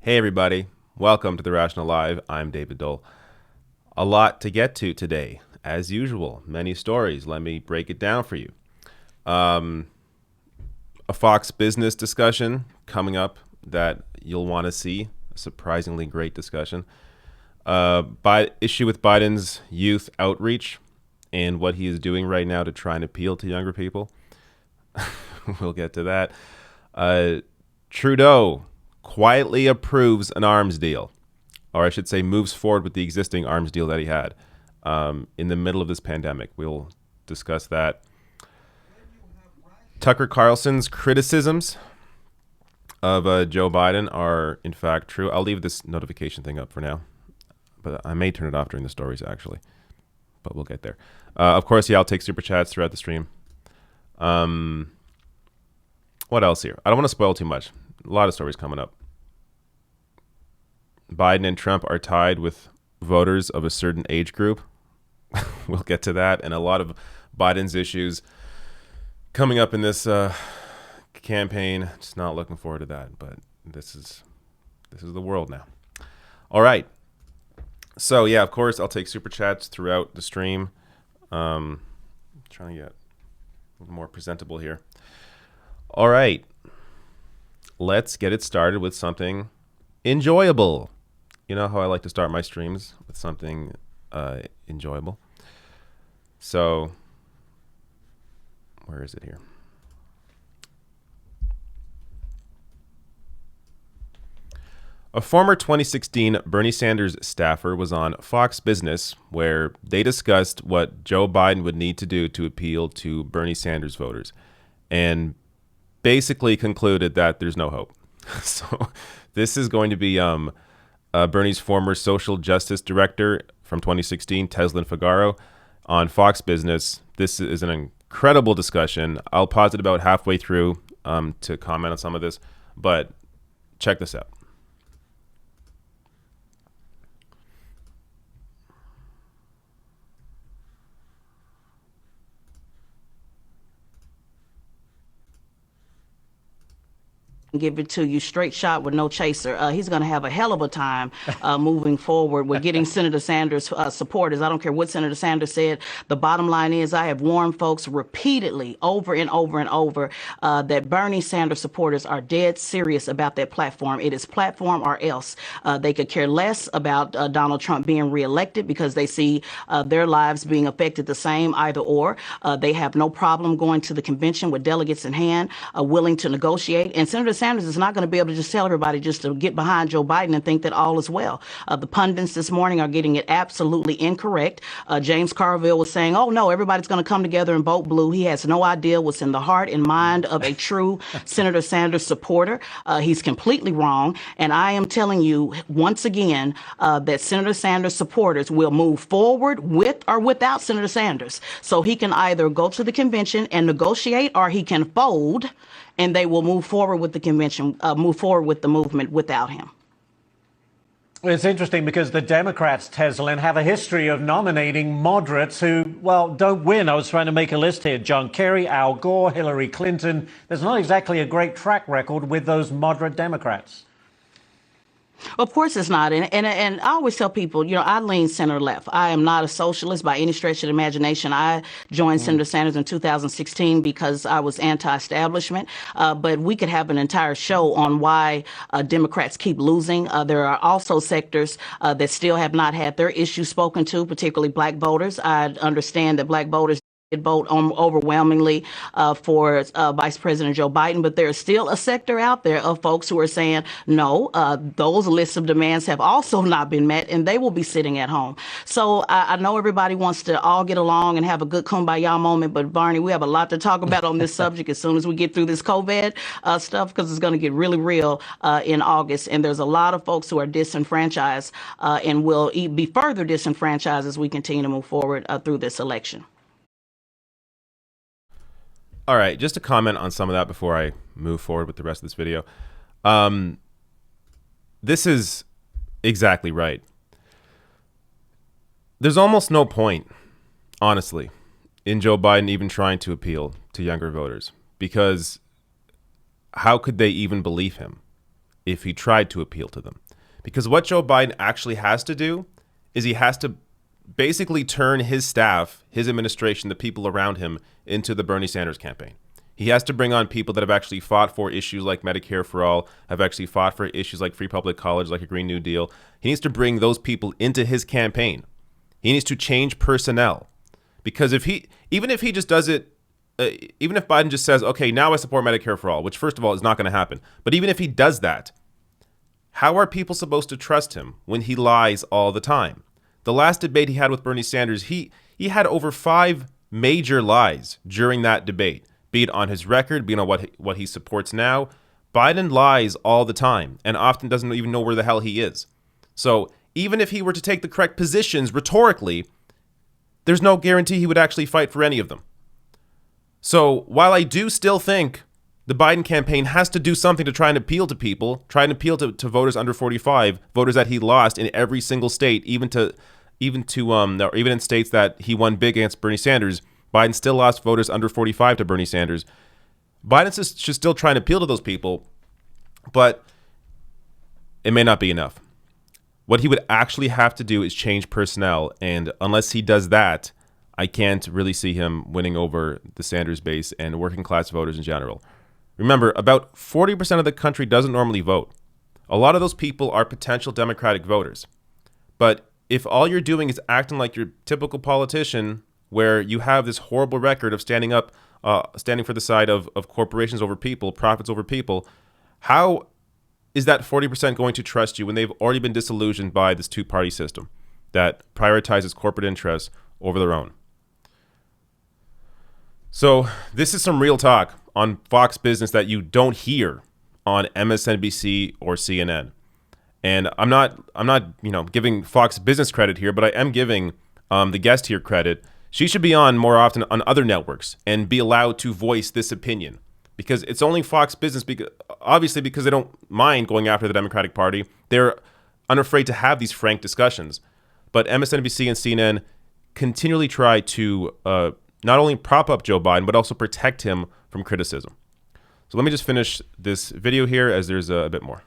Hey everybody, welcome to The Rational Live. I'm David Dole. A lot to get to today, as usual. Many stories. Let me break it down for you. A Fox Business discussion coming up that you'll want to see. A surprisingly great discussion. Issue with Biden's youth outreach and what he is doing right now to try and appeal to younger people. We'll get to that. Trudeau quietly approves an arms deal, or I should say moves forward with the existing arms deal that he had in the middle of this pandemic. We'll discuss that. Tucker Carlson's criticisms of Joe Biden are in fact true. I'll leave this notification thing up for now, but I may turn it off during the stories actually, but we'll get there. Of course, I'll take super chats throughout the stream. What else here? I don't want to spoil too much. A lot of stories coming up. Biden and Trump are tied with voters of a certain age group. We'll get to that, and a lot of Biden's issues coming up in this campaign. Just not looking forward to that, but this is the world now. All right. So yeah, of course, I'll take super chats throughout the stream. Trying to get a little more presentable here. All right. Let's get it started with something enjoyable. You know how I like to start my streams with something enjoyable. So, where is it here? A former 2016 Bernie Sanders staffer was on Fox Business, where they discussed what Joe Biden would need to do to appeal to Bernie Sanders voters, and basically concluded that there's no hope. So this is going to be Bernie's former social justice director from 2016, Teslin Figaro, on Fox Business. This is an incredible discussion. I'll pause it about halfway through to comment on some of this, but check this out. Give it to you straight shot with no chaser. He's going to have a hell of a time moving forward with getting Senator Sanders supporters. I don't care what Senator Sanders said. The bottom line is I have warned folks repeatedly over and over and over that Bernie Sanders supporters are dead serious about that platform. It is platform or else. They could care less about Donald Trump being reelected because they see their lives being affected the same, either or. They have no problem going to the convention with delegates in hand, willing to negotiate. And Senator Sanders is not going to be able to just tell everybody just to get behind Joe Biden and think that all is well. The pundits this morning are getting it absolutely incorrect. James Carville was saying, oh, no, everybody's going to come together and vote blue. He has no idea what's in the heart and mind of a true Senator Sanders supporter. He's completely wrong. And I am telling you once again that Senator Sanders supporters will move forward with or without Senator Sanders. So he can either go to the convention and negotiate or he can fold, and they will move forward with the convention, move forward with the movement without him. It's interesting because the Democrats, Teslin, have a history of nominating moderates who, well, don't win. I was trying to make a list here. John Kerry, Al Gore, Hillary Clinton. There's not exactly a great track record with those moderate Democrats. Of course it's not. And I always tell people, you know, I lean center left. I am not a socialist by any stretch of the imagination. I joined Senator Sanders in 2016 because I was anti-establishment. But we could have an entire show on why Democrats keep losing. There are also sectors that still have not had their issues spoken to, particularly black voters. I understand that black voters vote overwhelmingly for Vice President Joe Biden, but there's still a sector out there of folks who are saying, no, those lists of demands have also not been met, and they will be sitting at home. So I know everybody wants to all get along and have a good kumbaya moment, but Barney, we have a lot to talk about on this subject as soon as we get through this COVID stuff, because it's going to get really real in August, and there's a lot of folks who are disenfranchised and will be further disenfranchised as we continue to move forward through this election. All right, just to comment on some of that before I move forward with the rest of this video. This is exactly right. There's almost no point, honestly, in Joe Biden even trying to appeal to younger voters, because how could they even believe him if he tried to appeal to them? Because what Joe Biden actually has to do is he has to basically turn his staff, his administration, the people around him into the Bernie Sanders campaign. He has to bring on people that have actually fought for issues like Medicare for all, have actually fought for issues like free public college, like a Green New Deal. He needs to bring those people into his campaign. He needs to change personnel, because even if he just does it, even if Biden just says, okay, now I support Medicare for all, which first of all is not going to happen. But even if he does that, how are people supposed to trust him when he lies all the time? The last debate he had with Bernie Sanders, he had over 5 major lies during that debate, be it on his record, be it on what he supports now. Biden lies all the time and often doesn't even know where the hell he is. So even if he were to take the correct positions rhetorically, there's no guarantee he would actually fight for any of them. So while I do still think the Biden campaign has to do something to try and appeal to people, try and appeal to voters under 45, voters that he lost in every single state, even in states that he won big against Bernie Sanders. Biden still lost voters under 45 to Bernie Sanders. Biden should still try and appeal to those people, but it may not be enough. What he would actually have to do is change personnel, and unless he does that, I can't really see him winning over the Sanders base and working class voters in general. Remember, about 40% of the country doesn't normally vote. A lot of those people are potential Democratic voters. But if all you're doing is acting like your typical politician, where you have this horrible record of standing for the side of corporations over people, profits over people, how is that 40% going to trust you when they've already been disillusioned by this two-party system that prioritizes corporate interests over their own? So this is some real talk on Fox Business that you don't hear on MSNBC or CNN. And I'm not giving Fox Business credit here, but I am giving the guest here credit. She should be on more often on other networks and be allowed to voice this opinion, because it's only Fox Business, obviously because they don't mind going after the Democratic Party. They're unafraid to have these frank discussions. But MSNBC and CNN continually try to not only prop up Joe Biden, but also protect him from criticism. So let me just finish this video here, as there's a bit more.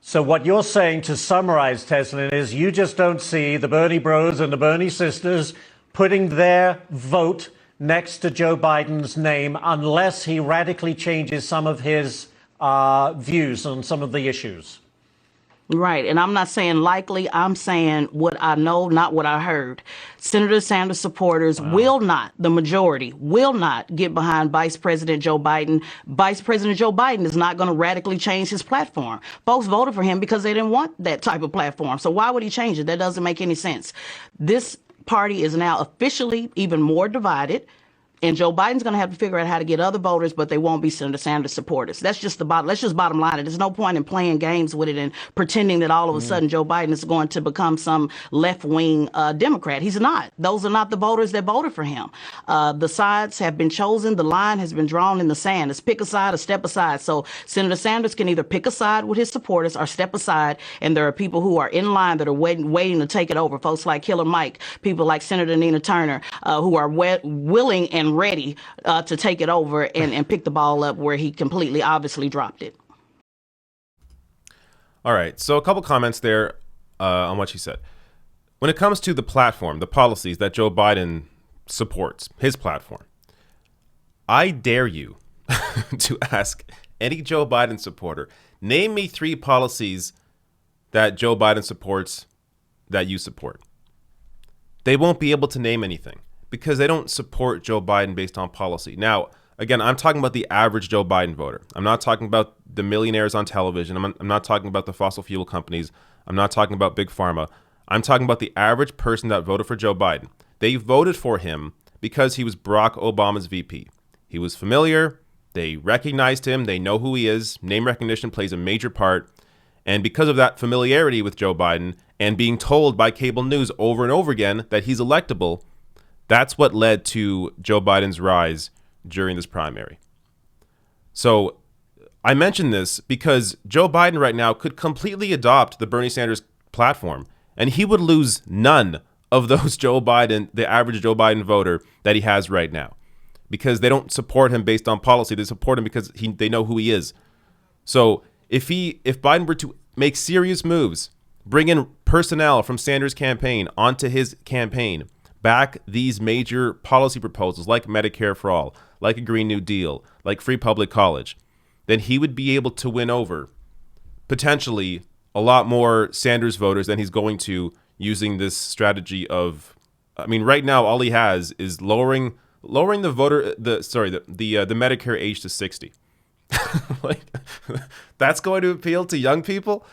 So what you're saying, to summarize, Teslin, is you just don't see the Bernie bros and the Bernie sisters putting their vote next to Joe Biden's name unless he radically changes some of his views on some of the issues. Right. And I'm not saying likely. I'm saying what I know, not what I heard. Senator Sanders supporters will not, the majority, will not get behind Vice President Joe Biden. Vice President Joe Biden is not going to radically change his platform. Folks voted for him because they didn't want that type of platform. So why would he change it? That doesn't make any sense. This party is now officially even more divided. And Joe Biden's going to have to figure out how to get other voters, but they won't be Senator Sanders supporters. That's just bottom line. There's no point in playing games with it and pretending that all of a sudden Joe Biden is going to become some left-wing Democrat. He's not. Those are not the voters that voted for him. The sides have been chosen. The line has been drawn in the sand. It's pick a side or step aside. So Senator Sanders can either pick a side with his supporters or step aside. And there are people who are in line that are waiting to take it over. Folks like Killer Mike, people like Senator Nina Turner, who are willing and ready to take it over and pick the ball up where he completely obviously dropped it. All right. So a couple comments there on what she said. When it comes to the platform, the policies that Joe Biden supports, his platform, I dare you to ask any Joe Biden supporter, name me 3 policies that Joe Biden supports that you support. They won't be able to name anything, because they don't support Joe Biden based on policy. Now, again, I'm talking about the average Joe Biden voter. I'm not talking about the millionaires on television. I'm not talking about the fossil fuel companies. I'm not talking about Big Pharma. I'm talking about the average person that voted for Joe Biden. They voted for him because he was Barack Obama's VP. He was familiar. They recognized him. They know who he is. Name recognition plays a major part. And because of that familiarity with Joe Biden and being told by cable news over and over again that he's electable, that's what led to Joe Biden's rise during this primary. So I mention this because Joe Biden right now could completely adopt the Bernie Sanders platform, and he would lose none of those the average Joe Biden voter that he has right now, because they don't support him based on policy. They support him because they know who he is. So if Biden were to make serious moves, bring in personnel from Sanders' campaign onto his campaign, back these major policy proposals like Medicare for all, like a Green New Deal, like free public college, then he would be able to win over potentially a lot more Sanders voters than he's going to using this strategy of, right now all he has is lowering the Medicare age to 60. Like, that's going to appeal to young people.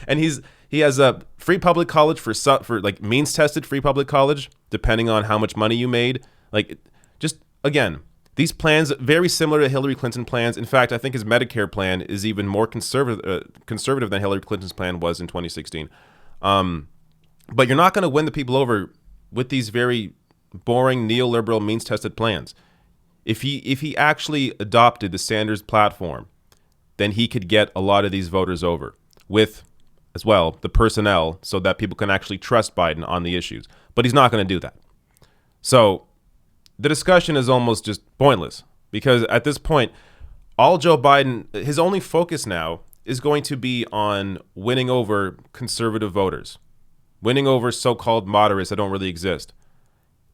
And he has a free public college for like means tested free public college, depending on how much money you made. Like, just again, These plans, very similar to Hillary Clinton plans. In fact, I think his Medicare plan is even more conservative than Hillary Clinton's plan was in 2016. But you're not going to win the people over with these very boring neoliberal means-tested plans. If he actually adopted the Sanders platform, then he could get a lot of these voters over with, as well, the personnel so that people can actually trust Biden on the issues. But he's not going to do that. So the discussion is almost just pointless because at this point, all Joe Biden, his only focus now is going to be on winning over conservative voters, winning over so-called moderates that don't really exist.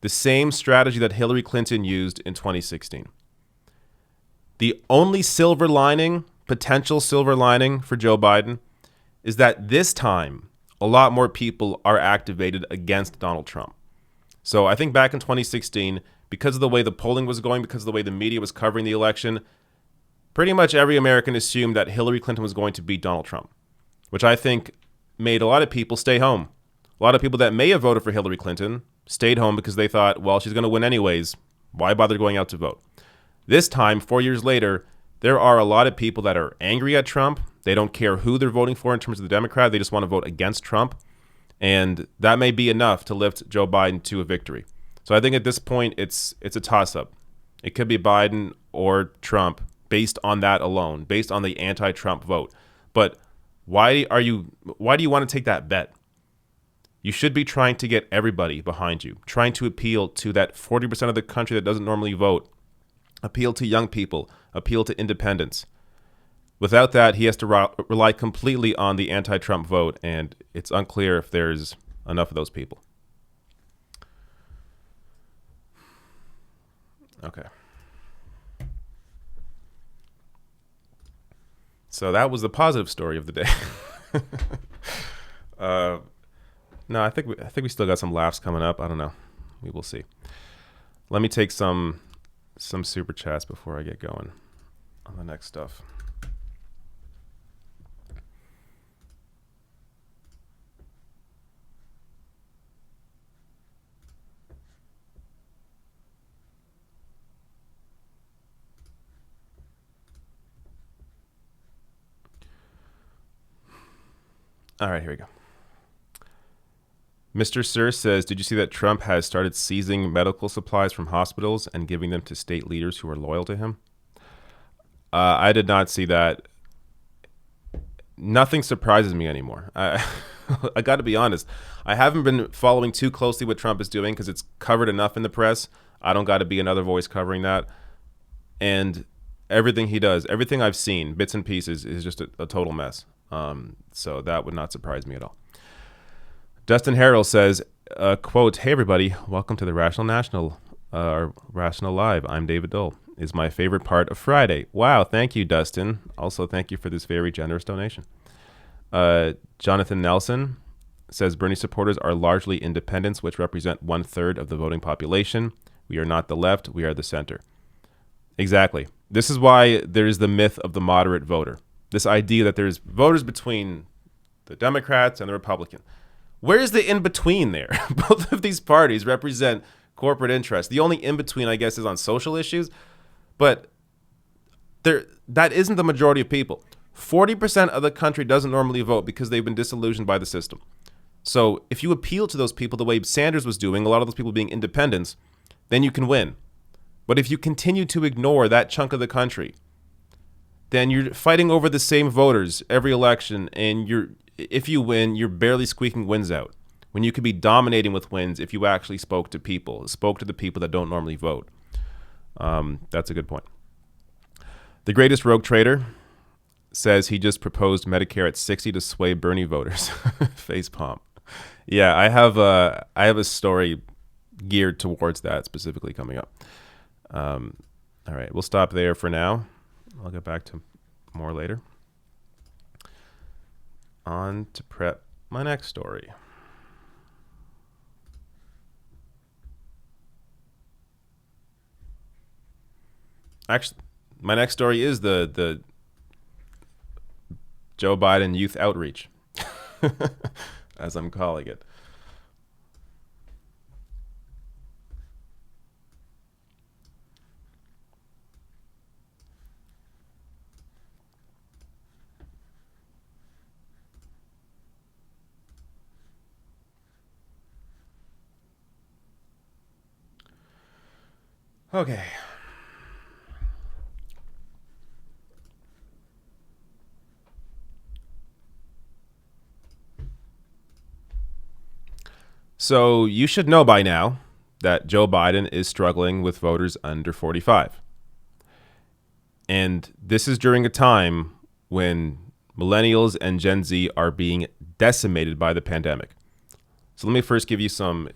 The same strategy that Hillary Clinton used in 2016. The only silver lining, potential silver lining for Joe Biden is that this time, a lot more people are activated against Donald Trump. So I think back in 2016, because of the way the polling was going, because of the way the media was covering the election, pretty much every American assumed that Hillary Clinton was going to beat Donald Trump, which I think made a lot of people stay home. A lot of people that may have voted for Hillary Clinton stayed home because they thought, well, she's going to win anyways. Why bother going out to vote? This time, 4 years later, there are a lot of people that are angry at Trump. They don't care who they're voting for in terms of the Democrat. They just want to vote against Trump. And that may be enough to lift Joe Biden to a victory. So I think at this point, it's a toss-up. It could be Biden or Trump based on that alone, based on the anti-Trump vote. But why do you want to take that bet? You should be trying to get everybody behind you, trying to appeal to that 40% of the country that doesn't normally vote, appeal to young people, appeal to independents. Without that, he has to rely completely on the anti-Trump vote, and it's unclear if there's enough of those people. Okay. So that was the positive story of the day. No, I think we still got some laughs coming up. I don't know. We will see. Let me take some super chats before I get going on the next stuff. All right, here we go. Mr. Sir says, did you see that Trump has started seizing medical supplies from hospitals and giving them to state leaders who are loyal to him? I did not see that. Nothing surprises me anymore. I got to be honest. I haven't been following too closely what Trump is doing because it's covered enough in the press. I don't got to be another voice covering that. And everything he does, everything I've seen, bits and pieces, is just a total mess. So that would not surprise me at all. Dustin Harrell says, quote, hey, everybody, welcome to the Rational Live. I'm David Dole. Is my favorite part of Friday. Wow, thank you, Dustin. Also, thank you for this very generous donation. Jonathan Nelson says, Bernie supporters are largely independents, which represent 1/3 of the voting population. We are not the left, we are the center. Exactly. This is why there's the myth of the moderate voter. This idea that there's voters between the Democrats and the Republican. Where's the in-between there? Both of these parties represent corporate interests. The only in-between, I guess, is on social issues. But that isn't the majority of people. 40% of the country doesn't normally vote because they've been disillusioned by the system. So if you appeal to those people the way Sanders was doing, a lot of those people being independents, then you can win. But if you continue to ignore that chunk of the country, then you're fighting over the same voters every election, and if you win, you're barely squeaking wins out, when you could be dominating with wins if you actually spoke to the people that don't normally vote. That's a good point. The greatest rogue trader says he just proposed Medicare at 60 to sway Bernie voters. Face palm. Yeah, I have a story geared towards that specifically coming up. All right, we'll stop there for now. I'll get back to more later. On to prep my next story. Actually, my next story is the Joe Biden youth outreach, as I'm calling it. Okay. So you should know by now that Joe Biden is struggling with voters under 45. And this is during a time when millennials and Gen Z are being decimated by the pandemic. So let me first give you some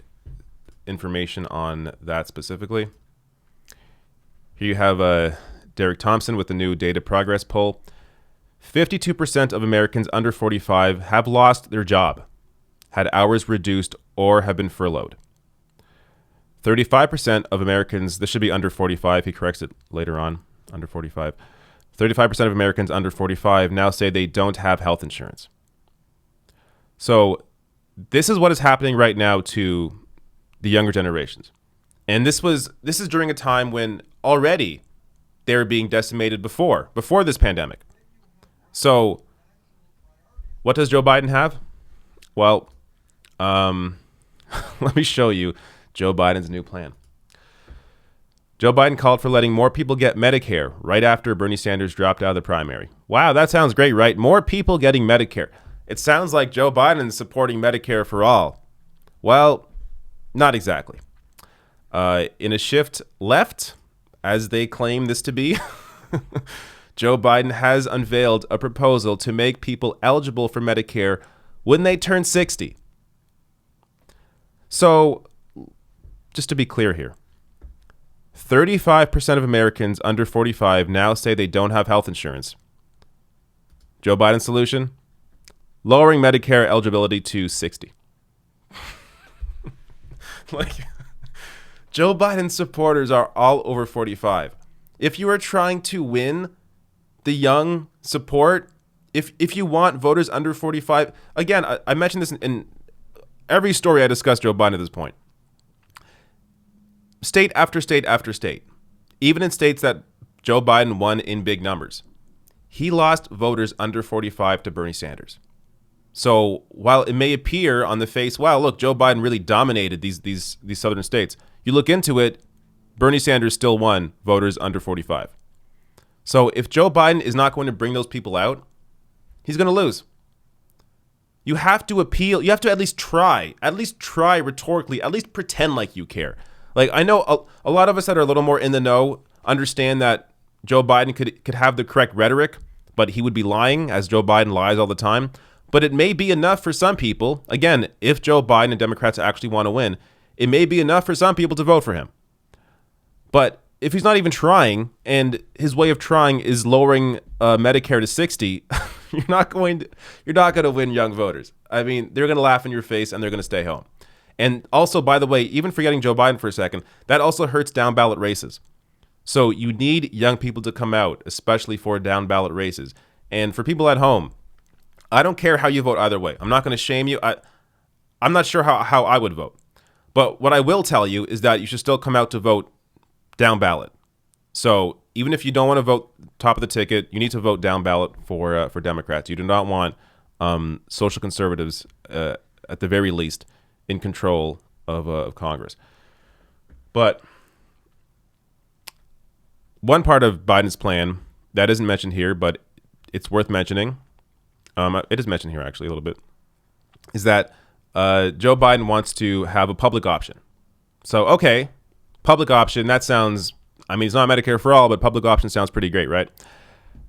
information on that specifically. Here you have Derek Thompson with the new Data Progress poll. 52% of Americans under 45 have lost their job, had hours reduced, or have been furloughed. 35% of Americans, this should be under 45, he corrects it later on, under 45. 35% of Americans under 45 now say they don't have health insurance. So this is what is happening right now to the younger generations. And this is during a time when already they were being decimated before this pandemic. So what does Joe Biden have? Well, let me show you Joe Biden's new plan. Joe Biden called for letting more people get Medicare right after Bernie Sanders dropped out of the primary. Wow, that sounds great, right? More people getting Medicare. It sounds like Joe Biden is supporting Medicare for all. Well, not exactly. In a shift left, as they claim this to be, Joe Biden has unveiled a proposal to make people eligible for Medicare when they turn 60. So, just to be clear here, 35% of Americans under 45 now say they don't have health insurance. Joe Biden's solution? Lowering Medicare eligibility to 60. Like, Joe Biden's supporters are all over 45. If you are trying to win the young support, if you want voters under 45, again, I mentioned this in every story I discussed Joe Biden at this point. State after state after state, even in states that Joe Biden won in big numbers, he lost voters under 45 to Bernie Sanders. So while it may appear on the face, wow, look, Joe Biden really dominated these southern states, you look into it, Bernie Sanders still won voters under 45. So if Joe Biden is not going to bring those people out, he's going to lose. You have to appeal. You have to at least try rhetorically, at least pretend like you care. Like, I know a lot of us that are a little more in the know understand that Joe Biden could have the correct rhetoric, but he would be lying, as Joe Biden lies all the time. But it may be enough for some people. Again, if Joe Biden and Democrats actually want to win, it may be enough for some people to vote for him. But if he's not even trying, and his way of trying is lowering Medicare to 60, you're not going to win young voters. I mean, they're going to laugh in your face and they're going to stay home. And also, by the way, even forgetting Joe Biden for a second, that also hurts down ballot races. So you need young people to come out, especially for down ballot races. And for people at home, I don't care how you vote either way. I'm not going to shame you. I'm not sure how I would vote. But what I will tell you is that you should still come out to vote down ballot. So even if you don't want to vote top of the ticket, you need to vote down ballot for Democrats. You do not want social conservatives, at the very least, in control of Congress. But one part of Biden's plan that isn't mentioned here, but it's worth mentioning, it is mentioned here actually a little bit, is that Joe Biden wants to have a public option. So, okay, public option, that sounds, I mean, it's not Medicare for all, but public option sounds pretty great, right?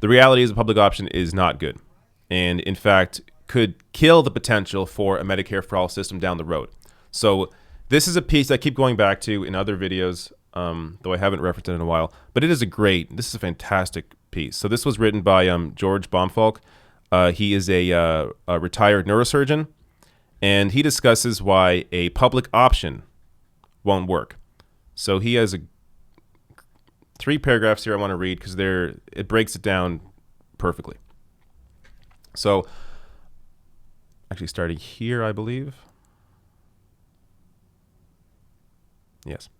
The reality is a public option is not good. And in fact, could kill the potential for a Medicare for all system down the road. So this is a piece I keep going back to in other videos, though I haven't referenced it in a while, but this is a fantastic piece. So this was written by George Baumfolk. He is a retired neurosurgeon, and he discusses why a public option won't work. So he has 3 paragraphs here I want to read because it breaks it down perfectly. So actually starting here, I believe. Yes.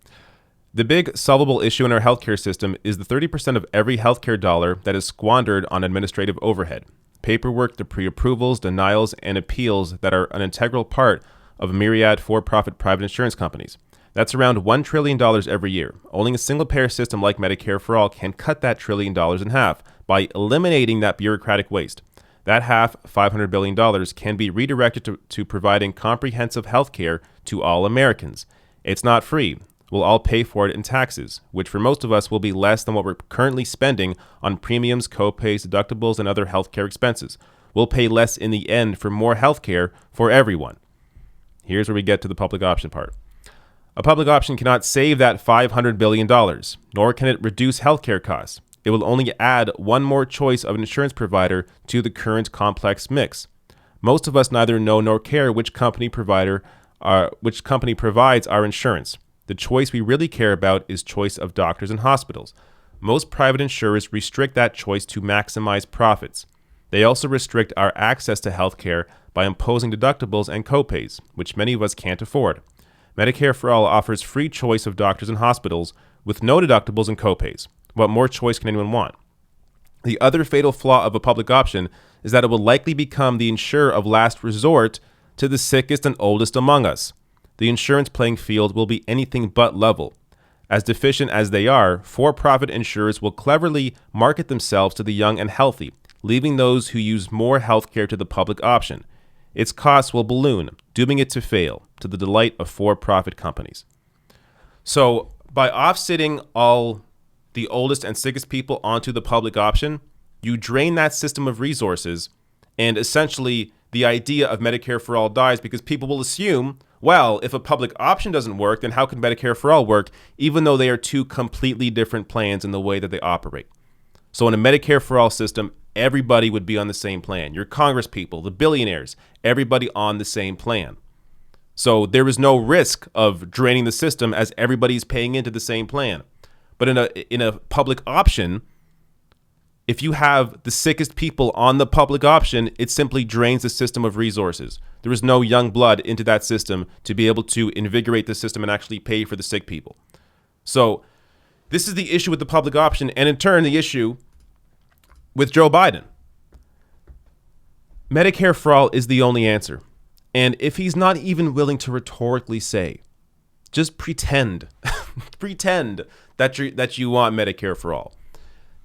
The big solvable issue in our healthcare system is the 30% of every healthcare dollar that is squandered on administrative overhead, paperwork, the pre-approvals, denials, and appeals that are an integral part of a myriad for-profit private insurance companies. That's around $1 trillion every year. Only a single-payer system like Medicare for All can cut that $1 trillion in half by eliminating that bureaucratic waste. That half, $500 billion, can be redirected to providing comprehensive health care to all Americans. It's not free. We'll all pay for it in taxes, which for most of us will be less than what we're currently spending on premiums, co-pays, deductibles, and other healthcare expenses. We'll pay less in the end for more healthcare for everyone. Here's where we get to the public option part. A public option cannot save that $500 billion, nor can it reduce healthcare costs. It will only add one more choice of an insurance provider to the current complex mix. Most of us neither know nor care which company provides our insurance. The choice we really care about is choice of doctors and hospitals. Most private insurers restrict that choice to maximize profits. They also restrict our access to healthcare by imposing deductibles and copays, which many of us can't afford. Medicare for All offers free choice of doctors and hospitals with no deductibles and copays. What more choice can anyone want? The other fatal flaw of a public option is that it will likely become the insurer of last resort to the sickest and oldest among us. The insurance playing field will be anything but level. As deficient as they are, for-profit insurers will cleverly market themselves to the young and healthy, leaving those who use more healthcare to the public option. Its costs will balloon, dooming it to fail, to the delight of for-profit companies. So, by offsetting all the oldest and sickest people onto the public option, you drain that system of resources, and essentially the idea of Medicare for All dies because people will assume, well, if a public option doesn't work, then how can Medicare for All work, even though they are two completely different plans in the way that they operate? So in a Medicare for All system, everybody would be on the same plan. Your Congress people, the billionaires, everybody on the same plan. So there is no risk of draining the system as everybody's paying into the same plan. But in a public option, if you have the sickest people on the public option, it simply drains the system of resources. There is no young blood into that system to be able to invigorate the system and actually pay for the sick people. So this is the issue with the public option, and in turn, the issue with Joe Biden. Medicare for All is the only answer. And if he's not even willing to rhetorically say, just pretend, pretend that you want Medicare for All,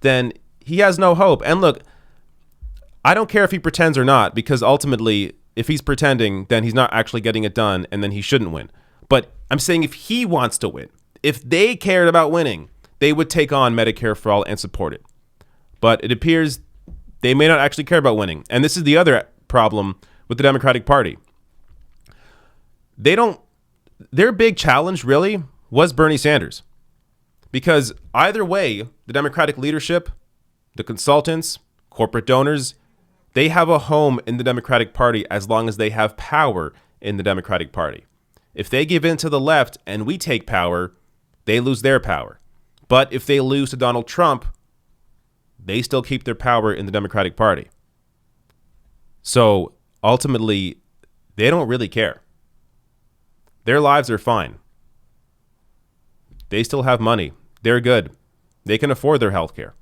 then he has no hope. And look, I don't care if he pretends or not, because ultimately, if he's pretending, then he's not actually getting it done, and then he shouldn't win. But I'm saying if he wants to win, if they cared about winning, they would take on Medicare for All and support it. But it appears they may not actually care about winning. And this is the other problem with the Democratic Party. Their big challenge really was Bernie Sanders. Because either way, the Democratic leadership, the consultants, corporate donors, they have a home in the Democratic Party as long as they have power in the Democratic Party. If they give in to the left and we take power, they lose their power. But if they lose to Donald Trump, they still keep their power in the Democratic Party. So ultimately, they don't really care. Their lives are fine. They still have money. They're good. They can afford their health care.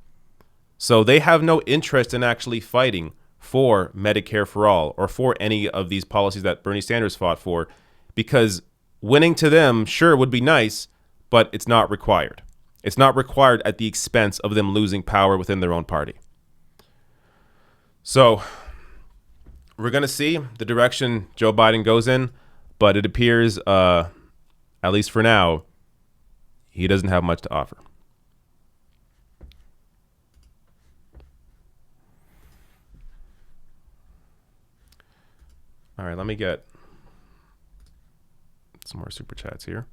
So they have no interest in actually fighting for Medicare for All or for any of these policies that Bernie Sanders fought for, because winning to them, sure, would be nice, but it's not required. It's not required at the expense of them losing power within their own party. So we're going to see the direction Joe Biden goes in, but it appears, at least for now, he doesn't have much to offer. All right, let me get some more super chats here.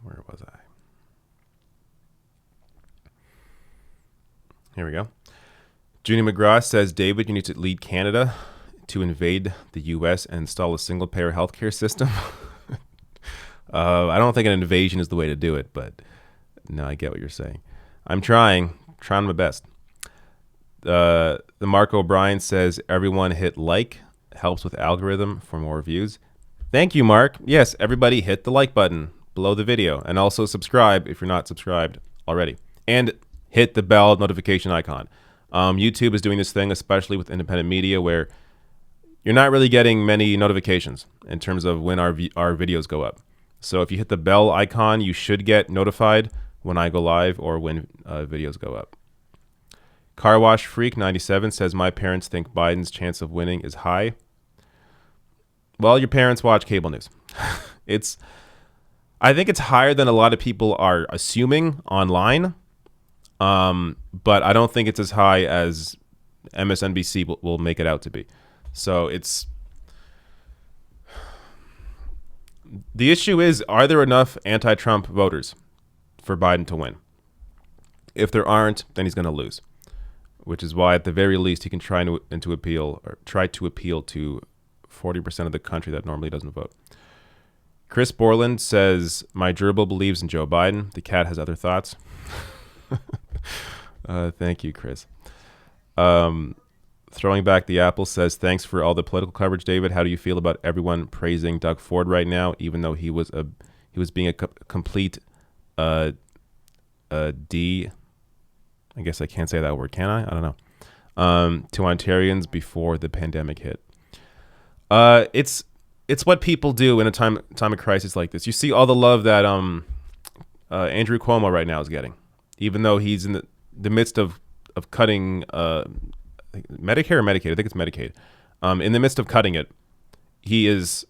Where was I? Here we go. Junie McGraw says, David, you need to lead Canada to invade the U.S. and install a single-payer healthcare system. I don't think an invasion is the way to do it, but no, I get what you're saying. I'm trying my best. The Mark O'Brien says, everyone hit like, helps with algorithm for more views. Thank you, Mark. Yes, everybody hit the like button below the video, and also subscribe if you're not subscribed already. And hit the bell notification icon. YouTube is doing this thing, especially with independent media, where you're not really getting many notifications in terms of when our videos go up. So if you hit the bell icon, you should get notified when I go live or when videos go up. Car Wash Freak 97 says, my parents think Biden's chance of winning is high. Well, your parents watch cable news. I think it's higher than a lot of people are assuming online. But I don't think it's as high as MSNBC will make it out to be. So the issue is, are there enough anti-Trump voters for Biden to win? If there aren't, then he's going to lose, which is why at the very least he can try to appeal to 40% of the country that normally doesn't vote. Chris Borland says, my gerbil believes in Joe Biden. The cat has other thoughts. Thank you, Chris. Throwing back the apple says, thanks for all the political coverage, David. How do you feel about everyone praising Doug Ford right now, even though he was being a complete D? I guess I can't say that word, can I? I don't know. To Ontarians before the pandemic hit. It's what people do in a time of crisis like this. You see all the love that Andrew Cuomo right now is getting, even though he's in the midst of cutting Medicare or Medicaid. I think it's Medicaid. In the midst of cutting it, he is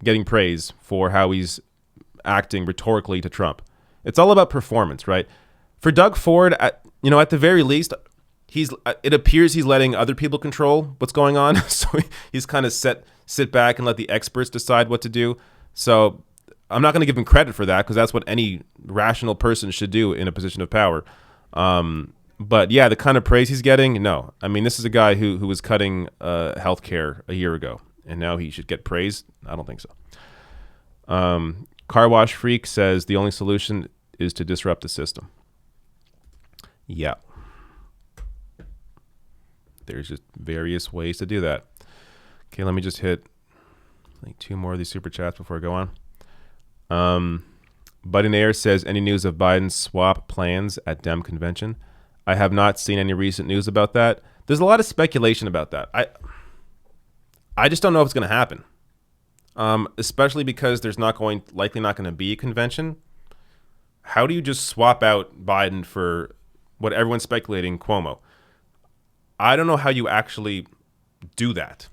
getting praise for how he's acting rhetorically to Trump. It's all about performance, right? For Doug Ford, at the very least, it appears he's letting other people control what's going on. So he's kind of sit back and let the experts decide what to do. So I'm not going to give him credit for that, because that's what any rational person should do in a position of power. But yeah, the kind of praise he's getting, no. I mean, this is a guy who was cutting healthcare a year ago, and now he should get praise? I don't think so. Car Wash Freak says the only solution is to disrupt the system. Yeah. There's just various ways to do that. Okay, let me just hit like 2 more of these super chats before I go on. Biden Air says, any news of Biden's swap plans at Dem convention? I have not seen any recent news about that. There's a lot of speculation about that. I just don't know if it's going to happen. Especially because there's likely not going to be a convention. How do you just swap out Biden for what everyone's speculating, Cuomo? I don't know how you actually do that.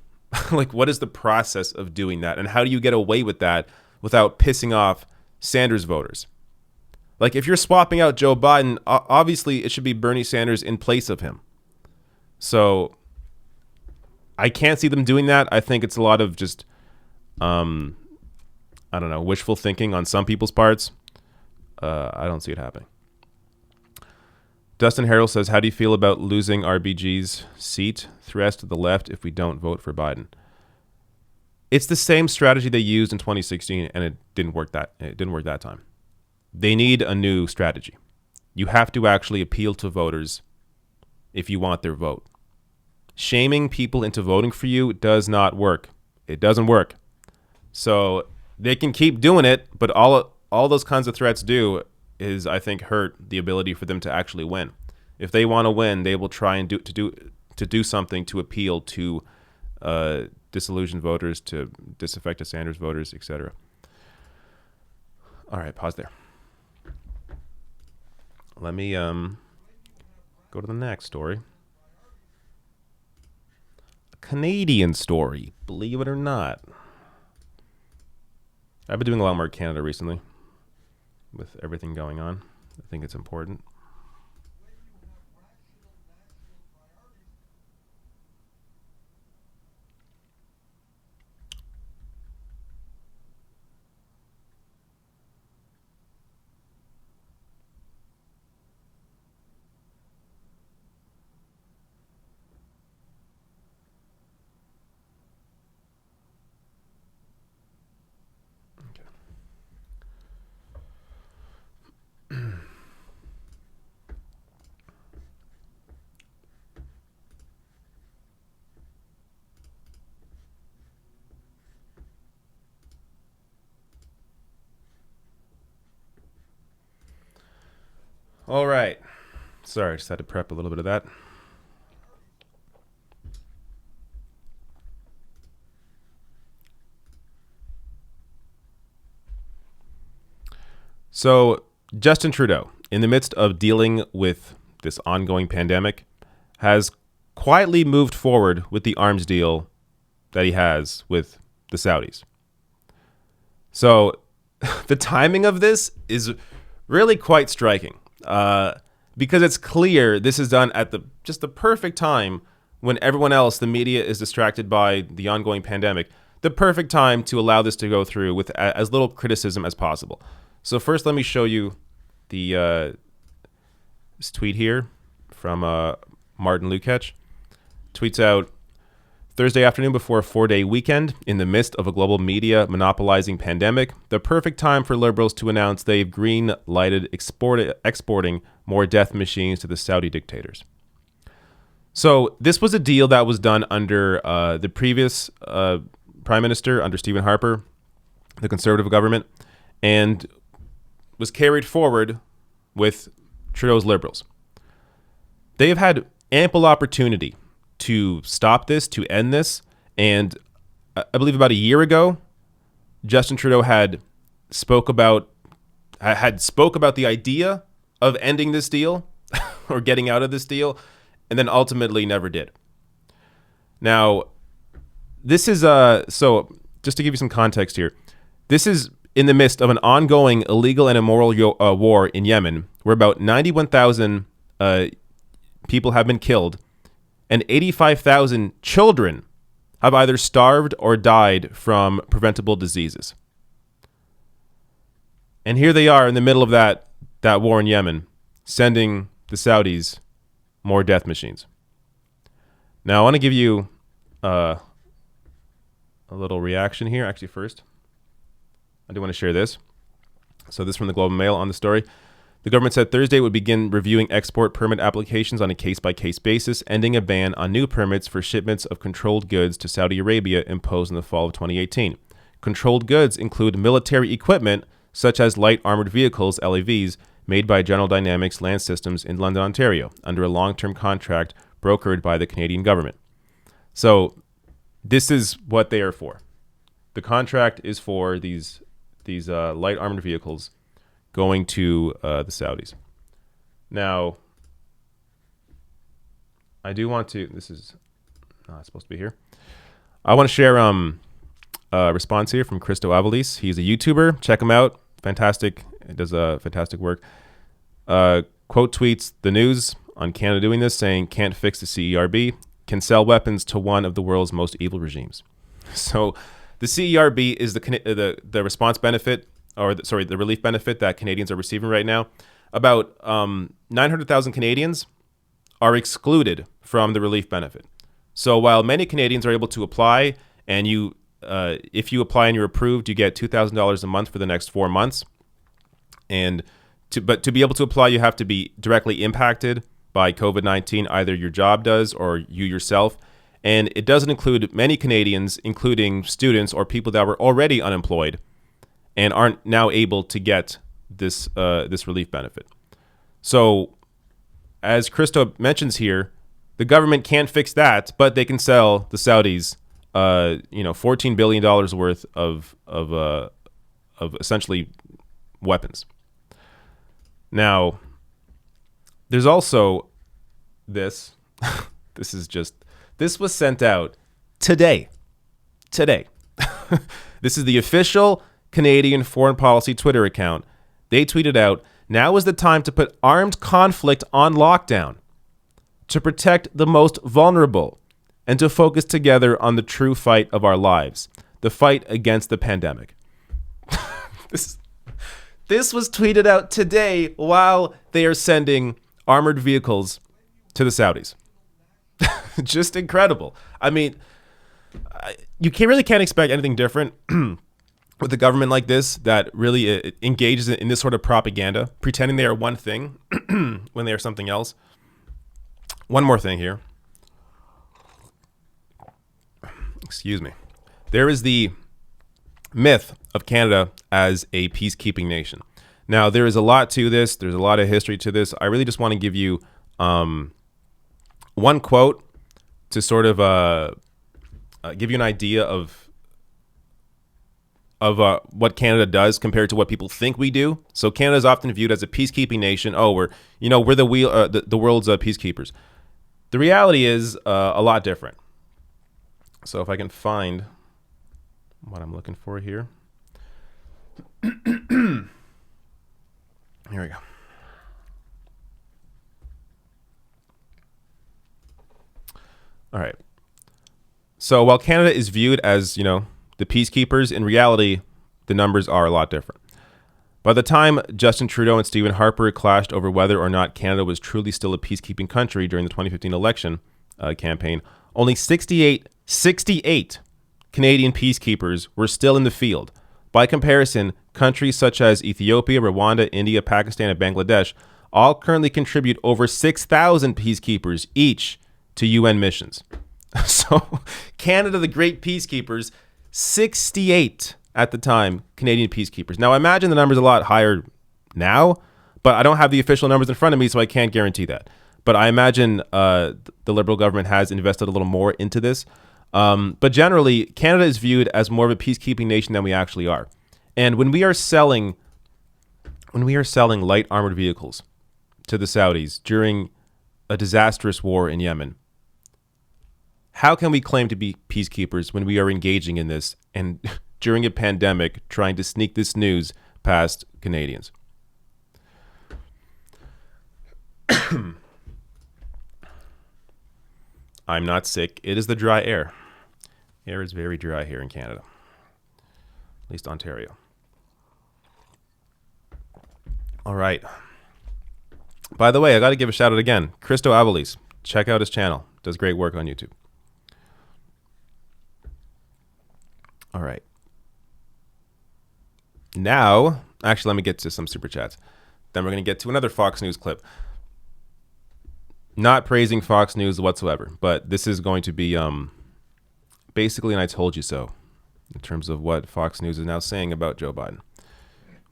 Like, what is the process of doing that? And how do you get away with that without pissing off Sanders voters? Like, if you're swapping out Joe Biden, obviously it should be Bernie Sanders in place of him. So I can't see them doing that. I think it's a lot of just, I don't know, wishful thinking on some people's parts. I don't see it happening. Dustin Harrell says, how do you feel about losing RBG's seat? Threats to the left if we don't vote for Biden. It's the same strategy they used in 2016, and it didn't work that time. They need a new strategy. You have to actually appeal to voters if you want their vote. Shaming people into voting for you does not work. It doesn't work. So they can keep doing it, but all those kinds of threats do is, I think, hurt the ability for them to actually win. If they want to win, they will try and do something to appeal to disillusioned voters, to disaffected Sanders voters, etc. All right, pause there. Let me go to the next story. A Canadian story, believe it or not. I've been doing a lot more Canada recently with everything going on. I think it's important. All right. Sorry, I just had to prep a little bit of that. So, Justin Trudeau, in the midst of dealing with this ongoing pandemic, has quietly moved forward with the arms deal that he has with the Saudis. So, the timing of this is really quite striking because it's clear this is done at just the perfect time when everyone else, the media, is distracted by the ongoing pandemic. The perfect time to allow this to go through with as little criticism as possible. So first, let me show you the this tweet here from Martin Lukács. Tweets out, Thursday afternoon before a 4-day weekend, in the midst of a global media monopolizing pandemic, the perfect time for liberals to announce they've green-lighted exporting more death machines to the Saudi dictators. So this was a deal that was done under the previous prime minister, under Stephen Harper, the Conservative government, and was carried forward with Trudeau's Liberals. They have had ample opportunity to stop this, to end this, and I believe about a year ago, Justin Trudeau had spoke about the idea of ending this deal or getting out of this deal, and then ultimately never did. Now, this is so just to give you some context here, this is in the midst of an ongoing illegal and immoral war in Yemen, where about 91,000 people have been killed, and 85,000 children have either starved or died from preventable diseases. And here they are in the middle of that war in Yemen, sending the Saudis more death machines. Now, I want to give you a little reaction here. Actually, first, I do want to share this. So this from the Globe and Mail on the story. The government said Thursday it would begin reviewing export permit applications on a case-by-case basis, ending a ban on new permits for shipments of controlled goods to Saudi Arabia imposed in the fall of 2018. Controlled goods include military equipment, such as light armored vehicles, LAVs, made by General Dynamics Land Systems in London, Ontario, under a long-term contract brokered by the Canadian government. So this is what they are for. The contract is for these light armored vehicles going to the Saudis. Now, I do want to. This is not supposed to be here. I want to share a response here from Christo Avalis. He's a YouTuber. Check him out. Fantastic. He does fantastic work. Quote tweets the news on Canada doing this, saying can't fix the CERB, can sell weapons to one of the world's most evil regimes. So the CERB is the response benefit, or the relief benefit that Canadians are receiving right now. About 900,000 Canadians are excluded from the relief benefit. So while many Canadians are able to apply, and if you apply and you're approved, you get $2,000 a month for the next 4 months. But to be able to apply, you have to be directly impacted by COVID-19. Either your job does or you yourself. And it doesn't include many Canadians, including students or people that were already unemployed and aren't now able to get this relief benefit. So, as Christo mentions here, the government can't fix that, but they can sell the Saudis, $14 billion worth of essentially weapons. Now, there's also this. This was sent out today. This is the official Canadian Foreign Policy Twitter account. They tweeted out, now is the time to put armed conflict on lockdown, to protect the most vulnerable, and to focus together on the true fight of our lives, the fight against the pandemic. This was tweeted out today while they are sending armored vehicles to the Saudis. Just incredible. I mean, you really can't expect anything different with a government like this that really engages in this sort of propaganda, pretending they are one thing when they are something else. One more thing here. Excuse me. There is the myth of Canada as a peacekeeping nation. Now, there is a lot to this. There's a lot of history to this. I really just want to give you one quote to sort of give you an idea of what Canada does compared to what people think we do. So Canada is often viewed as a peacekeeping nation. Oh, we're the world's peacekeepers. The reality is a lot different. So if I can find what I'm looking for here. Here we go. All right. So while Canada is viewed as, the peacekeepers, in reality, the numbers are a lot different. By the time Justin Trudeau and Stephen Harper clashed over whether or not Canada was truly still a peacekeeping country during the 2015 election campaign, only 68 Canadian peacekeepers were still in the field. By comparison, countries such as Ethiopia, Rwanda, India, Pakistan, and Bangladesh all currently contribute over 6,000 peacekeepers each to UN missions. So Canada, the great peacekeepers, 68 at the time, Canadian peacekeepers. Now, I imagine the number's a lot higher now, but I don't have the official numbers in front of me, so I can't guarantee that. But I imagine the Liberal government has invested a little more into this. But generally, Canada is viewed as more of a peacekeeping nation than we actually are. And when we are selling light armored vehicles to the Saudis during a disastrous war in Yemen, how can we claim to be peacekeepers when we are engaging in this and during a pandemic trying to sneak this news past Canadians? I'm not sick. It is the dry air. Air is very dry here in Canada, at least Ontario. All right. By the way, I got to give a shout out again. Christo Avalis. Check out his channel. Does great work on YouTube. All right. Now, actually, let me get to some super chats. Then we're going to get to another Fox News clip. Not praising Fox News whatsoever, but this is going to be basically an I told you so in terms of what Fox News is now saying about Joe Biden.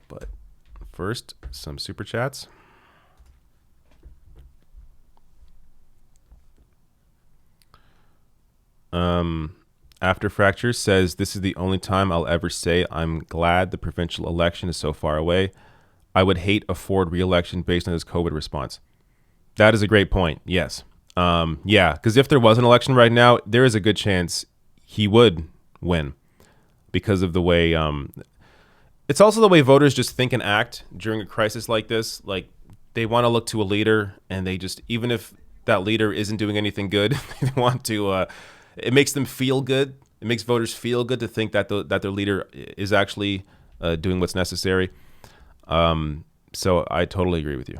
But first, some super chats. After Fracture says, this is the only time I'll ever say I'm glad the provincial election is so far away. I would hate a Ford re-election based on his COVID response. That is a great point. Yes. Yeah, because if there was an election right now, there is a good chance he would win because of the way it's also the way voters just think and act during a crisis like this. Like, they want to look to a leader, and they just, even if that leader isn't doing anything good, they want to it makes them feel good. It makes voters feel good to think that that their leader is actually doing what's necessary. So I totally agree with you.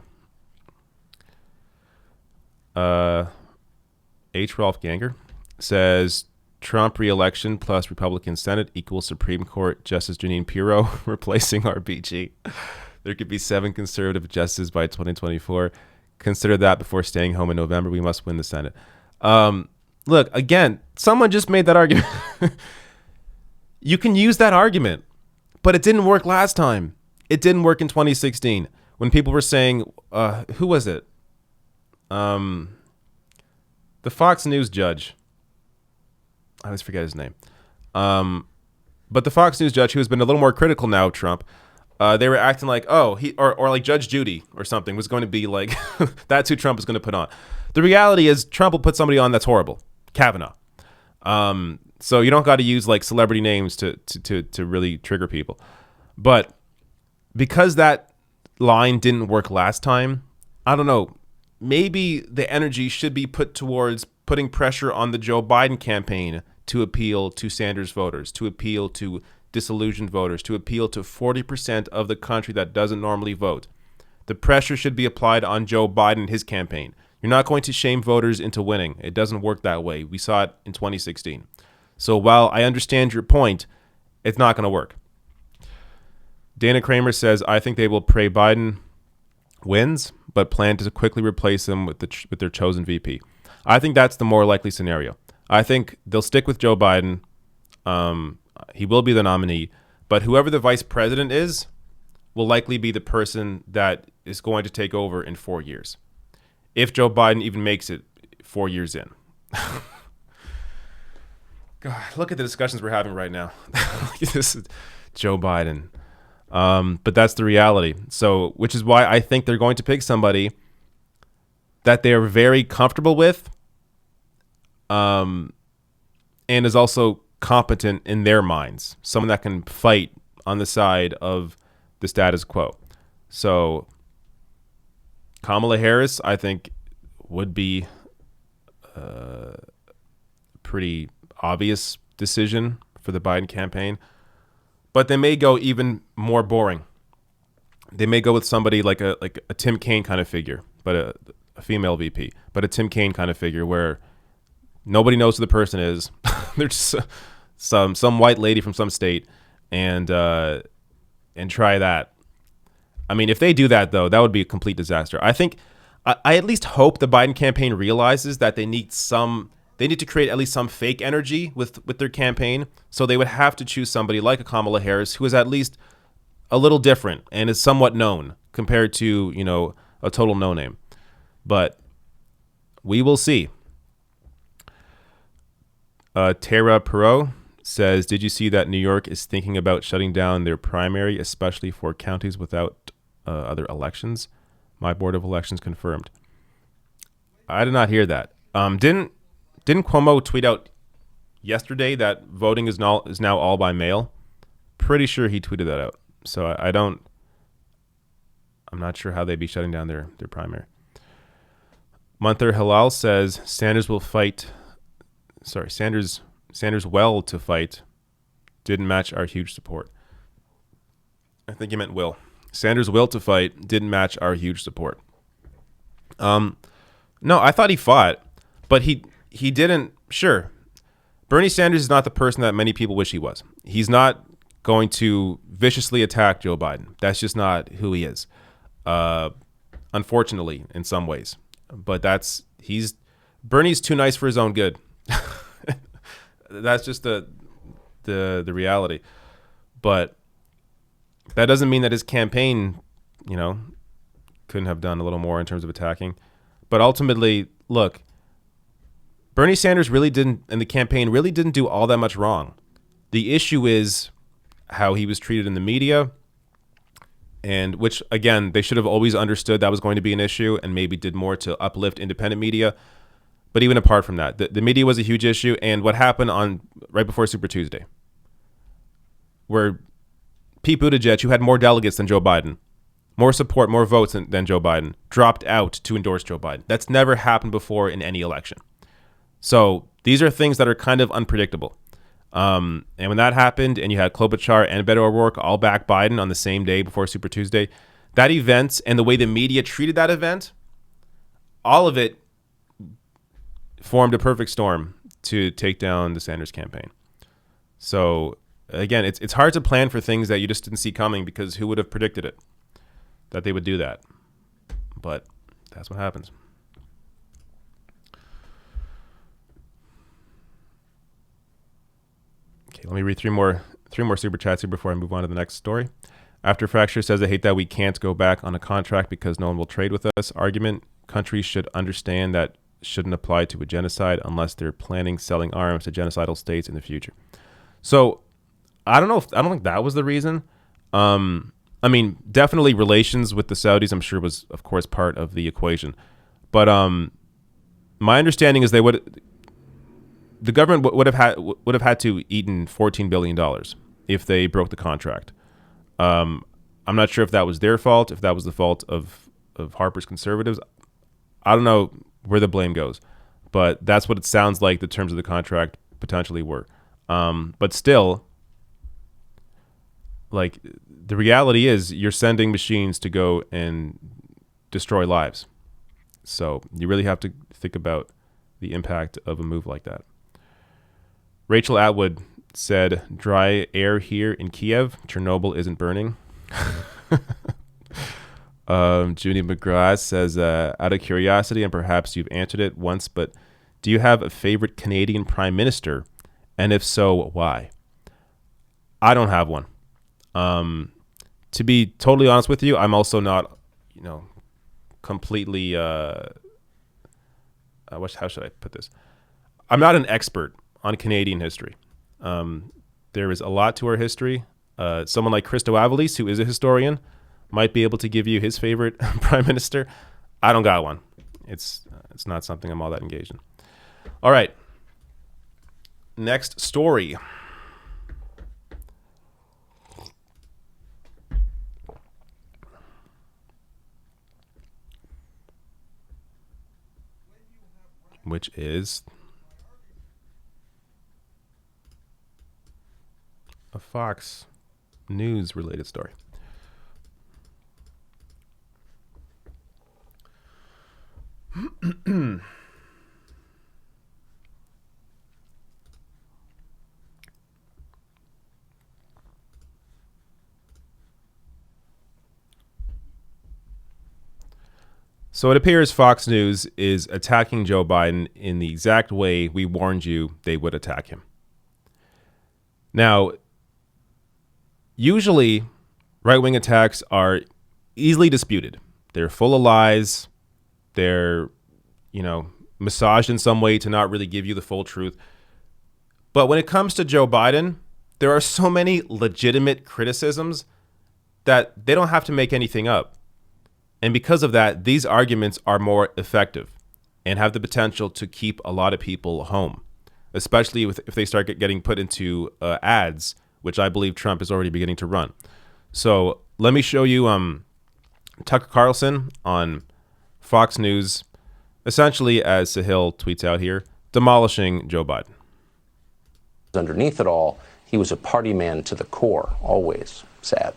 H. Ralph Ganger says, Trump re-election plus Republican Senate equals Supreme Court Justice Jeanine Pirro replacing RBG. There could be 7 conservative justices by 2024. Consider that before staying home in November. We must win the Senate. Look, again, someone just made that argument. You can use that argument, but it didn't work last time. It didn't work in 2016 when people were saying, who was it? The Fox News judge. I always forget his name. But the Fox News judge, who has been a little more critical now of Trump, they were acting like, oh, he or like Judge Judy or something was going to be like, that's who Trump is going to put on. The reality is Trump will put somebody on that's horrible. Kavanaugh. So you don't got to use like celebrity names to really trigger people. But because that line didn't work last time, I don't know, maybe the energy should be put towards putting pressure on the Joe Biden campaign to appeal to Sanders voters, to appeal to disillusioned voters, to appeal to 40% of the country that doesn't normally vote. The pressure should be applied on Joe Biden and his campaign. You're not going to shame voters into winning. It doesn't work that way. We saw it in 2016. So while I understand your point, it's not going to work. Dana Kramer says, I think they will pray Biden wins, but plan to quickly replace him with their chosen VP. I think that's the more likely scenario. I think they'll stick with Joe Biden. He will be the nominee, but whoever the vice president is will likely be the person that is going to take over in 4 years, if Joe Biden even makes it 4 years in. God, look at the discussions we're having right now. This is Joe Biden. But that's the reality. So, which is why I think they're going to pick somebody that they're very comfortable with, and is also competent in their minds. Someone that can fight on the side of the status quo. So, Kamala Harris, I think, would be a pretty obvious decision for the Biden campaign. But they may go even more boring. They may go with somebody like a Tim Kaine kind of figure, but a female VP, but a Tim Kaine kind of figure where nobody knows who the person is. They're just some white lady from some state, and try that. I mean, if they do that though, that would be a complete disaster. I think I at least hope the Biden campaign realizes that they need to create at least some fake energy with their campaign. So they would have to choose somebody like a Kamala Harris who is at least a little different and is somewhat known compared to, a total no-name. But we will see. Tara Perot says, did you see that New York is thinking about shutting down their primary, especially for counties without other elections? My board of elections confirmed. I did not hear that. Didn't Cuomo tweet out yesterday that voting is now all by mail? Pretty sure he tweeted that out. So I'm not sure how they'd be shutting down their primary. Munther Halal says Sanders well to fight didn't match our huge support. I think you meant will. Sanders' will to fight didn't match our huge support. No, I thought he fought, but he didn't. Sure, Bernie Sanders is not the person that many people wish he was. He's not going to viciously attack Joe Biden. That's just not who he is. Unfortunately, in some ways, but Bernie's too nice for his own good. That's just the reality. But that doesn't mean that his campaign, couldn't have done a little more in terms of attacking. But ultimately, look, Bernie Sanders and the campaign really didn't do all that much wrong. The issue is how he was treated in the media, and which, again, they should have always understood that was going to be an issue and maybe did more to uplift independent media. But even apart from that, the media was a huge issue. And what happened right before Super Tuesday, where Pete Buttigieg, who had more delegates than Joe Biden, more support, more votes than Joe Biden, dropped out to endorse Joe Biden. That's never happened before in any election. So these are things that are kind of unpredictable. And when that happened and you had Klobuchar and Beto O'Rourke all back Biden on the same day before Super Tuesday, that event and the way the media treated that event, all of it formed a perfect storm to take down the Sanders campaign. So again, it's hard to plan for things that you just didn't see coming, because who would have predicted it, that they would do that? But that's what happens. Okay, let me read three more super chats here before I move on to the next story. After Fracture says, I hate that we can't go back on a contract because no one will trade with us. Argument, countries should understand that shouldn't apply to a genocide unless they're planning selling arms to genocidal states in the future. So I don't think that was the reason. I mean, definitely relations with the Saudis, I'm sure, was of course part of the equation. But my understanding is the government would have had to eat in $14 billion if they broke the contract. I'm not sure if that was their fault, if that was the fault of Harper's conservatives. I don't know where the blame goes, but that's what it sounds like the terms of the contract potentially were. But still, like, the reality is you're sending machines to go and destroy lives. So you really have to think about the impact of a move like that. Rachel Atwood said, dry air here in Kiev. Chernobyl isn't burning. Junie McGrath says, out of curiosity, and perhaps you've answered it once, but do you have a favorite Canadian prime minister? And if so, why? I don't have one. to be totally honest with you, I'm also not, completely. How should I put this? I'm not an expert on Canadian history. There is a lot to our history. Someone like Christo Avalis, who is a historian, might be able to give you his favorite prime minister. I don't got one. It's not something I'm all that engaged in. All right. Next story. Which is a Fox News related story. So it appears Fox News is attacking Joe Biden in the exact way we warned you they would attack him. Now, usually right-wing attacks are easily disputed. They're full of lies. They're, massaged in some way to not really give you the full truth. But when it comes to Joe Biden, there are so many legitimate criticisms that they don't have to make anything up. And because of that, these arguments are more effective and have the potential to keep a lot of people home, especially if they start getting put into ads, which I believe Trump is already beginning to run. So let me show you Tucker Carlson on Fox News, essentially, as Sahil tweets out here, demolishing Joe Biden. Underneath it all, he was a party man to the core, always. Sad.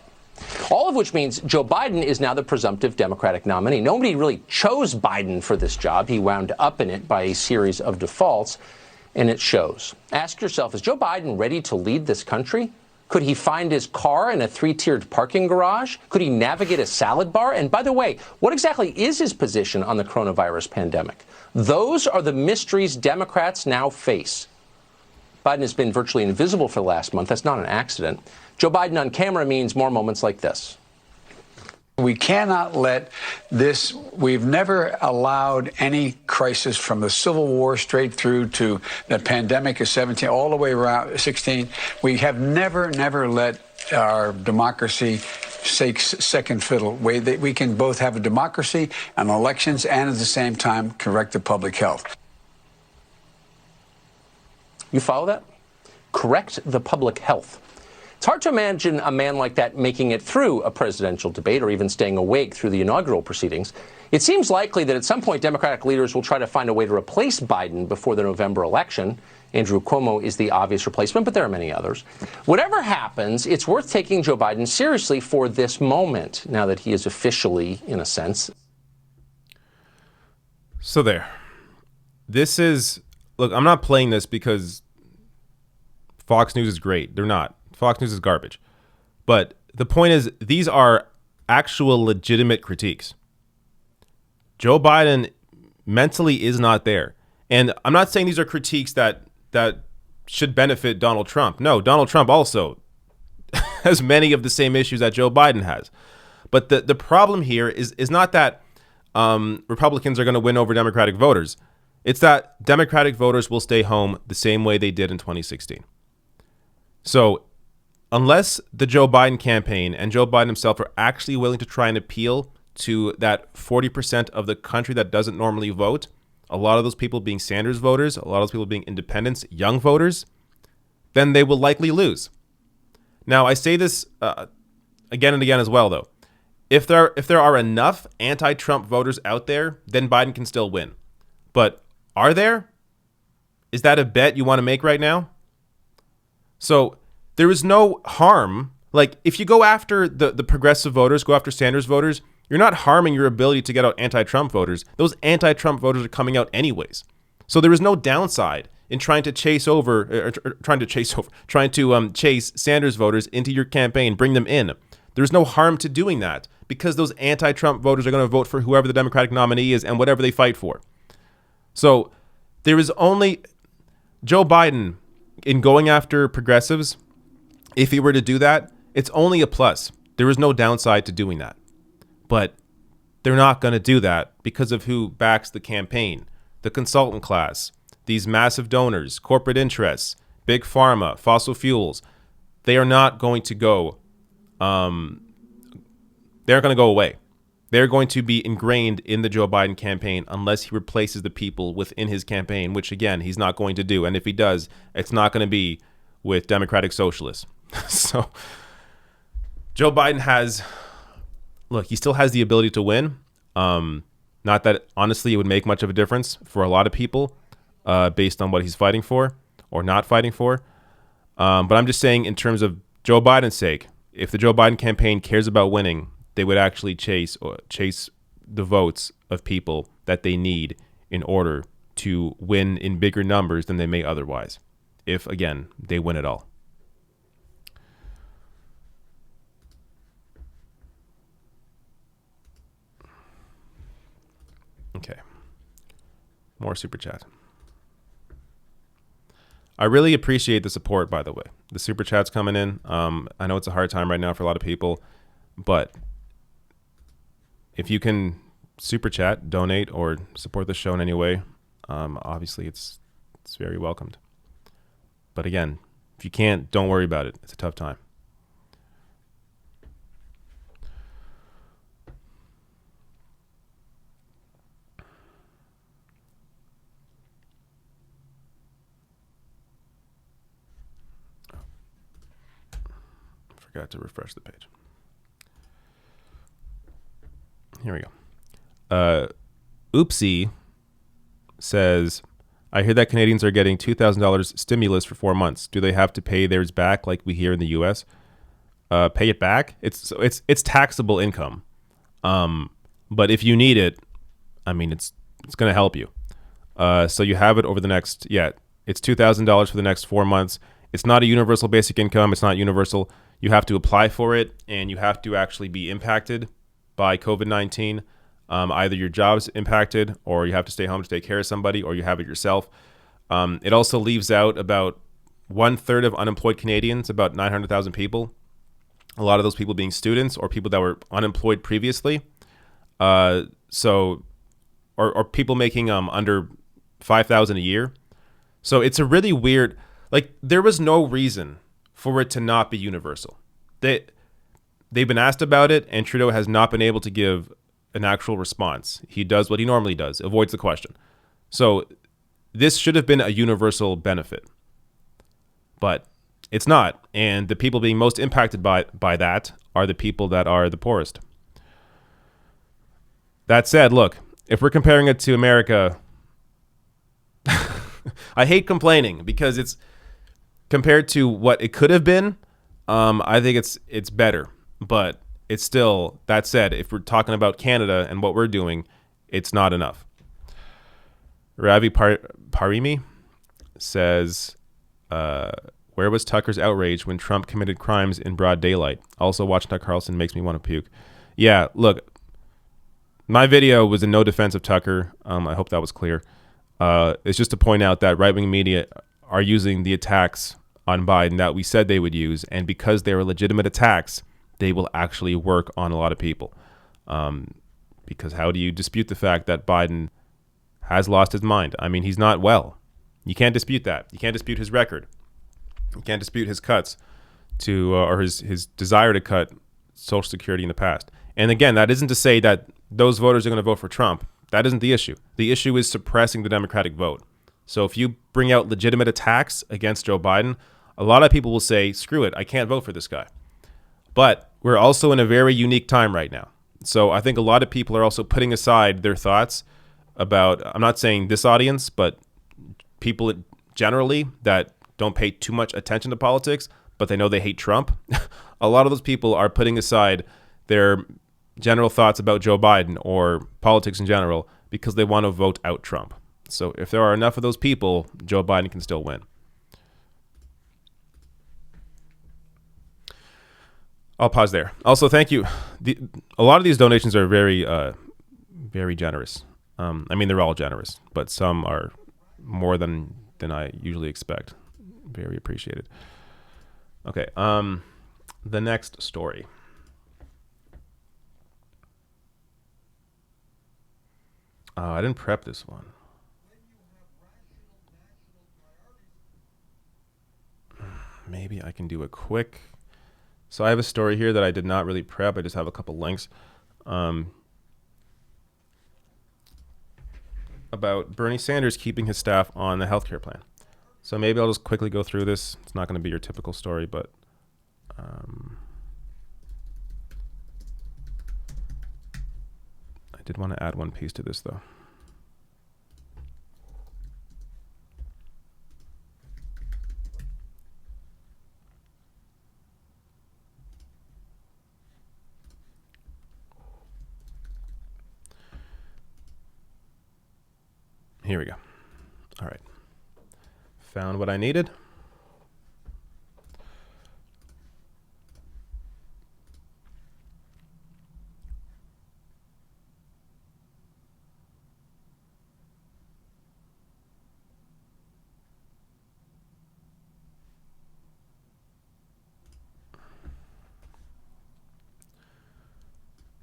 All of which means Joe Biden is now the presumptive Democratic nominee. Nobody really chose Biden for this job. He wound up in it by a series of defaults, and it shows. Ask yourself, is Joe Biden ready to lead this country? Could he find his car in a 3-tiered parking garage? Could he navigate a salad bar? And by the way, what exactly is his position on the coronavirus pandemic? Those are the mysteries Democrats now face. Biden has been virtually invisible for the last month. That's not an accident. Joe Biden on camera means more moments like this. We cannot let this, we've never allowed any crisis from the Civil War straight through to the pandemic of 17, all the way around 16. We have never let our democracy take second fiddle. We can both have a democracy and elections and at the same time correct the public health. You follow that? Correct the public health. It's hard to imagine a man like that making it through a presidential debate or even staying awake through the inaugural proceedings. It seems likely that at some point Democratic leaders will try to find a way to replace Biden before the November election. Andrew Cuomo is the obvious replacement, but there are many others. Whatever happens, it's worth taking Joe Biden seriously for this moment, now that he is officially, in a sense. So there. This is, look, I'm not playing this because Fox News is great. They're not. Fox News is garbage. But the point is, these are actual legitimate critiques. Joe Biden mentally is not there. And I'm not saying these are critiques that should benefit Donald Trump. No, Donald Trump also has many of the same issues that Joe Biden has. But the problem here is not that Republicans are going to win over Democratic voters. It's that Democratic voters will stay home the same way they did in 2016. So unless the Joe Biden campaign and Joe Biden himself are actually willing to try and appeal to that 40% of the country that doesn't normally vote, a lot of those people being Sanders voters, a lot of those people being independents, young voters, then they will likely lose. Now, I say this again and again as well, though. If there are enough anti-Trump voters out there, then Biden can still win. But are there? Is that a bet you want to make right now? So there is no harm. Like, if you go after the progressive voters, go after Sanders voters, you're not harming your ability to get out anti-Trump voters. Those anti-Trump voters are coming out anyways. So there is no downside in trying to chase Sanders voters into your campaign, bring them in. There's no harm to doing that because those anti-Trump voters are going to vote for whoever the Democratic nominee is and whatever they fight for. So there is only Joe Biden in going after progressives. If he were to do that, it's only a plus. There is no downside to doing that. But they're not going to do that because of who backs the campaign, the consultant class, these massive donors, corporate interests, big pharma, fossil fuels. They are not going to go. They're going to go away. They're going to be ingrained in the Joe Biden campaign unless he replaces the people within his campaign, which, again, he's not going to do. And if he does, it's not going to be with Democratic Socialists. So Joe Biden he still has the ability to win. Not that, honestly, it would make much of a difference for a lot of people based on what he's fighting for or not fighting for. But I'm just saying, in terms of Joe Biden's sake, if the Joe Biden campaign cares about winning, they would actually chase the votes of people that they need in order to win in bigger numbers than they may otherwise, if, again, they win it all. Okay. More super chat. I really appreciate the support, by the way. The super chat's coming in. I know it's a hard time right now for a lot of people, but if you can super chat, donate, or support the show in any way, obviously it's very welcomed. But again, if you can't, don't worry about it. It's a tough time. Forgot to refresh the page. Here we go. Oopsie says, I hear that Canadians are getting $2,000 stimulus for 4 months. Do they have to pay theirs back like we hear in the U.S.? Pay it back? It's taxable income. But if you need it, I mean, it's going to help you. So you have it over the next, it's $2,000 for the next 4 months. It's not a universal basic income. It's not universal. You have to apply for it, and you have to actually be impacted by COVID-19. Either your job's impacted, or you have to stay home to take care of somebody, or you have it yourself. It also leaves out about 1/3 of unemployed Canadians, about 900,000 people. A lot of those people being students or people that were unemployed previously. Or people making under $5,000 a year. So it's a really weird, there was no reason for it to not be universal. They've been asked about it, and Trudeau has not been able to give an actual response. He does what he normally does, avoids the question. So this should have been a universal benefit, but it's not. And the people being most impacted by that are the people that are the poorest. That said, look, if we're comparing it to America, I hate complaining because it's compared to what it could have been. I think it's better, but it's still, that said, if we're talking about Canada and what we're doing, it's not enough. Ravi Parimi says, where was Tucker's outrage when Trump committed crimes in broad daylight? Also, watching Tucker Carlson makes me want to puke. Yeah, look, my video was in no defense of Tucker. I hope that was clear. It's just to point out that right-wing media are using the attacks on Biden that we said they would use, and because they were legitimate attacks, they will actually work on a lot of people. Because how do you dispute the fact that Biden has lost his mind? I mean, he's not well. You can't dispute that. You can't dispute his record. You can't dispute his cuts to, or his desire to cut Social Security in the past. And again, that isn't to say that those voters are going to vote for Trump. That isn't the issue. The issue is suppressing the Democratic vote. So if you bring out legitimate attacks against Joe Biden, a lot of people will say, screw it, I can't vote for this guy. But we're also in a very unique time right now. So I think a lot of people are also putting aside their thoughts about, I'm not saying this audience, but people generally that don't pay too much attention to politics, but they know they hate Trump. A lot of those people are putting aside their general thoughts about Joe Biden or politics in general because they want to vote out Trump. So if there are enough of those people, Joe Biden can still win. I'll pause there. Also, thank you. A lot of these donations are very, very generous. I mean, they're all generous, but some are more than I usually expect. Very appreciated. Okay. The next story. I didn't prep this one. Maybe I can do a quick. So I have a story here that I did not really prep. I just have a couple links about Bernie Sanders keeping his staff on the healthcare plan. So maybe I'll just quickly go through this. It's not going to be your typical story, but I did want to add one piece to this, though. Here we go. All right. Found what I needed.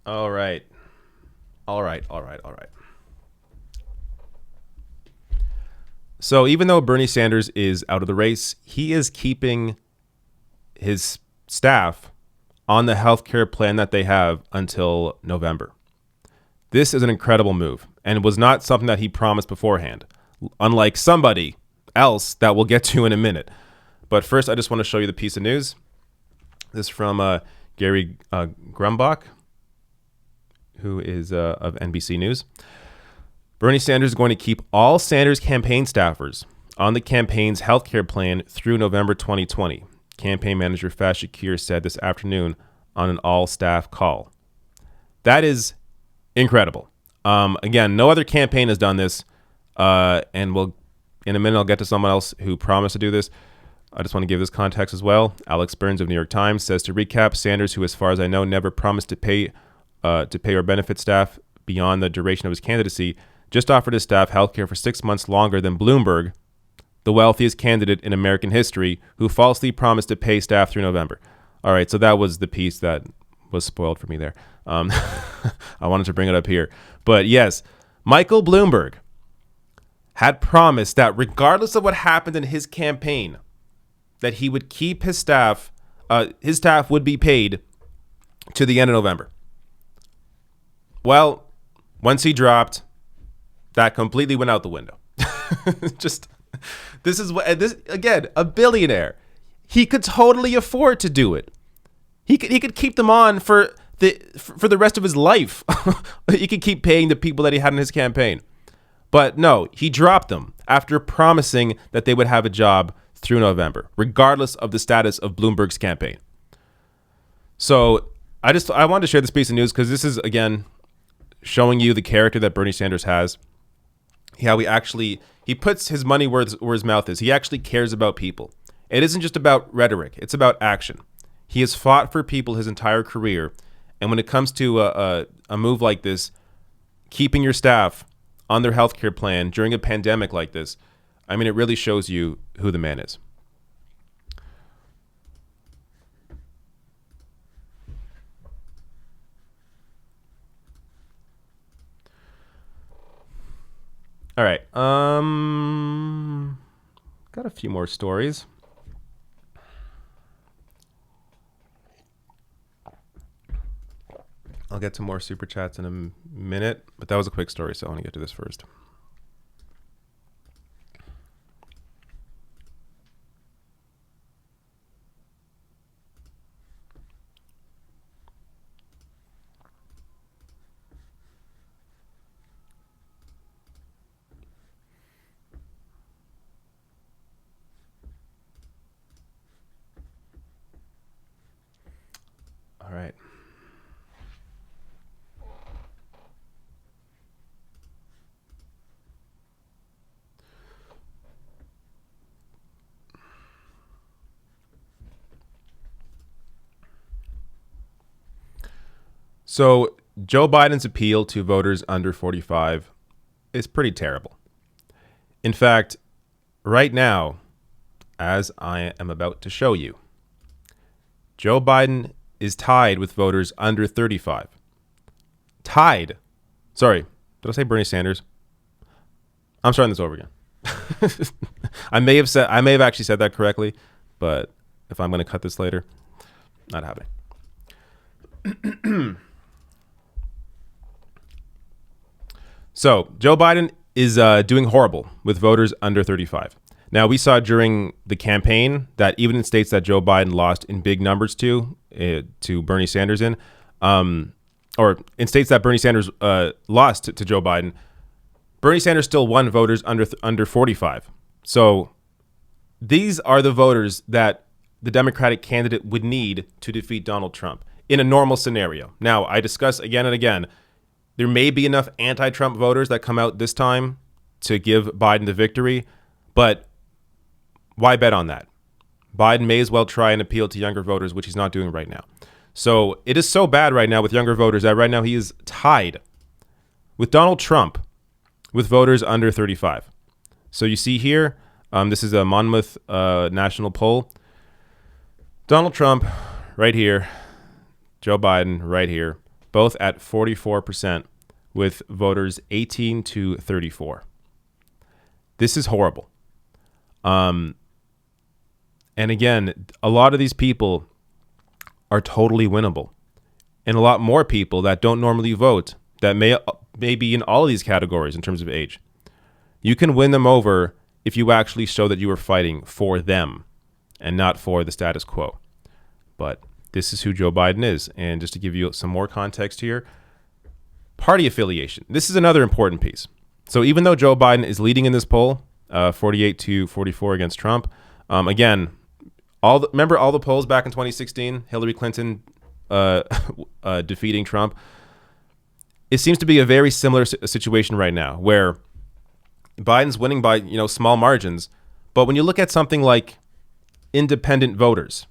All right. So even though Bernie Sanders is out of the race, he is keeping his staff on the healthcare plan that they have until November. This is an incredible move, and it was not something that he promised beforehand, unlike somebody else that we'll get to in a minute. But first, I just want to show you the piece of news. This is from Gary Grumbach, who is of NBC News. Bernie Sanders is going to keep all Sanders campaign staffers on the campaign's healthcare plan through November 2020, campaign manager Faz Shakir said this afternoon on an all-staff call. That is incredible. Again, no other campaign has done this, and in a minute I'll get to someone else who promised to do this. I just want to give this context as well. Alex Burns of New York Times says, to recap, Sanders, who as far as I know never promised to pay or benefit staff beyond the duration of his candidacy, just offered his staff health care for 6 months longer than Bloomberg, the wealthiest candidate in American history, who falsely promised to pay staff through November. All right, so that was the piece that was spoiled for me there. I wanted to bring it up here. But yes, Michael Bloomberg had promised that regardless of what happened in his campaign, that he would keep his staff would be paid to the end of November. Well, once he dropped, that completely went out the window. This again, a billionaire. He could totally afford to do it. He could keep them on for the rest of his life. He could keep paying the people that he had in his campaign. But no, he dropped them after promising that they would have a job through November, regardless of the status of Bloomberg's campaign. So I wanted to share this piece of news because this is, again, showing you the character that Bernie Sanders has. How he puts his money where his mouth is. He actually cares about people. It isn't just about rhetoric. It's about action. He has fought for people his entire career. And when it comes to a move like this, keeping your staff on their healthcare plan during a pandemic like this, I mean, it really shows you who the man is. All right. Got a few more stories. I'll get to more super chats in a minute, but that was a quick story, so I want to get to this first. All right. So Joe Biden's appeal to voters under 45 is pretty terrible. In fact, right now, as I am about to show you, Joe Biden is tied with voters under 35. Tied. Sorry, Did I say Bernie Sanders? I'm starting this over again. I may have actually said that correctly, but if I'm going to cut this later, not happening. So Joe Biden is doing horrible with voters under 35. Now, we saw during the campaign that even in states that Joe Biden lost in big numbers to Bernie Sanders or in states that Bernie Sanders lost to Joe Biden, Bernie Sanders still won voters under 45. So these are the voters that the Democratic candidate would need to defeat Donald Trump in a normal scenario. Now, I discuss again and again, there may be enough anti-Trump voters that come out this time to give Biden the victory, but why bet on that? Biden may as well try and appeal to younger voters, which he's not doing right now. So it is so bad right now with younger voters that right now he is tied with Donald Trump with voters under 35. So you see here, this is a Monmouth national poll. Donald Trump right here, Joe Biden right here, both at 44% with voters 18 to 34. This is horrible. And again, a lot of these people are totally winnable. And a lot more people that don't normally vote that may be in all of these categories in terms of age. You can win them over if you actually show that you are fighting for them and not for the status quo. But this is who Joe Biden is. And just to give you some more context here, party affiliation. This is another important piece. So even though Joe Biden is leading in this poll, 48 to 44 against Trump, again, remember all the polls back in 2016, Hillary Clinton defeating Trump? It seems to be a very similar situation right now where Biden's winning by, small margins. But when you look at something like independent voters,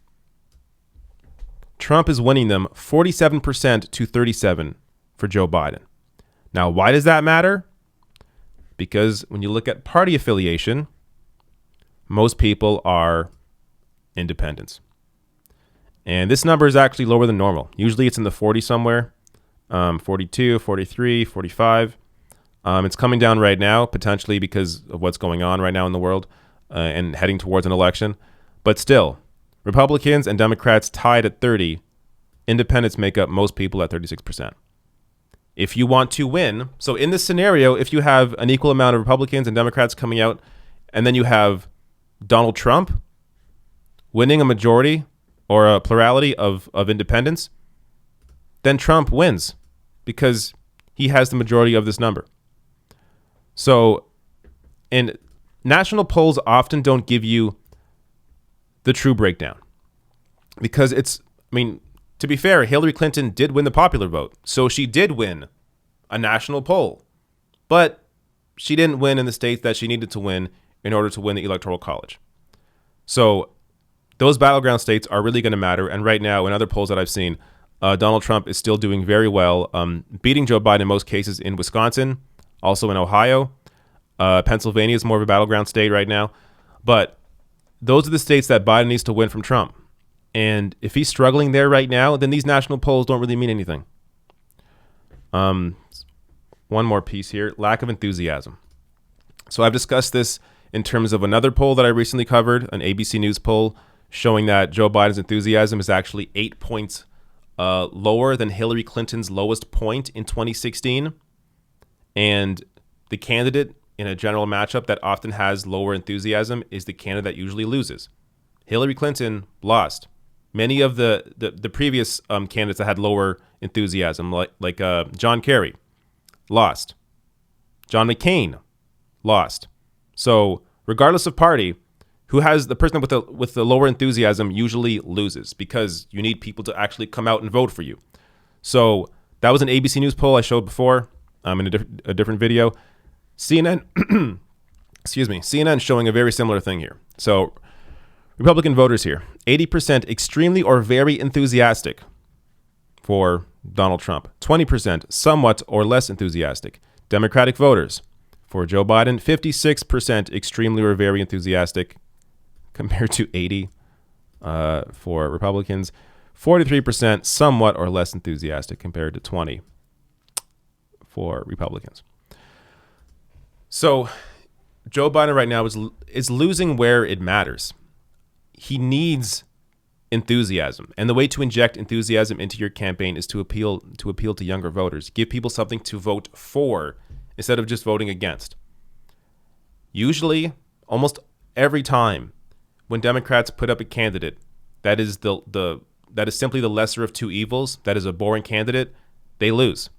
Trump is winning them 47% to 37 for Joe Biden. Now, why does that matter? Because when you look at party affiliation, most people are independents. And this number is actually lower than normal. Usually it's in the 40 somewhere, 42, 43, 45. It's coming down right now, potentially because of what's going on right now in the world and heading towards an election. But still, Republicans and Democrats tied at 30. Independents make up most people at 36%. If you want to win, so in this scenario, if you have an equal amount of Republicans and Democrats coming out, and then you have Donald Trump winning a majority or a plurality of independents, then Trump wins because he has the majority of this number. So, and national polls often don't give you the true breakdown because to be fair, Hillary Clinton did win the popular vote. So she did win a national poll, but she didn't win in the states that she needed to win in order to win the Electoral College. So those battleground states are really going to matter. And right now, in other polls that I've seen, Donald Trump is still doing very well, beating Joe Biden in most cases in Wisconsin, also in Ohio. Pennsylvania is more of a battleground state right now. But those are the states that Biden needs to win from Trump. And if he's struggling there right now, then these national polls don't really mean anything. One more piece here, lack of enthusiasm. So I've discussed this in terms of another poll that I recently covered, an ABC News poll showing that Joe Biden's enthusiasm is actually 8 points lower than Hillary Clinton's lowest point in 2016. And the candidate in a general matchup that often has lower enthusiasm is the candidate that usually loses. Hillary Clinton lost. Many of the previous candidates that had lower enthusiasm, like John Kerry, lost. John McCain lost. So regardless of party, who has the person with the lower enthusiasm usually loses because you need people to actually come out and vote for you. So that was an ABC News poll I showed before in a different video. CNN, CNN showing a very similar thing here. So Republican voters here, 80% extremely or very enthusiastic for Donald Trump, 20% somewhat or less enthusiastic. Democratic voters for Joe Biden, 56% extremely or very enthusiastic compared to 80 for Republicans, 43% somewhat or less enthusiastic compared to 20 for Republicans. So Joe Biden right now is losing where it matters. He needs enthusiasm, and the way to inject enthusiasm into your campaign is to appeal to younger voters. Give people something to vote for instead of just voting against. Usually, almost every time when Democrats put up a candidate that is that is simply the lesser of two evils, that is a boring candidate, they lose.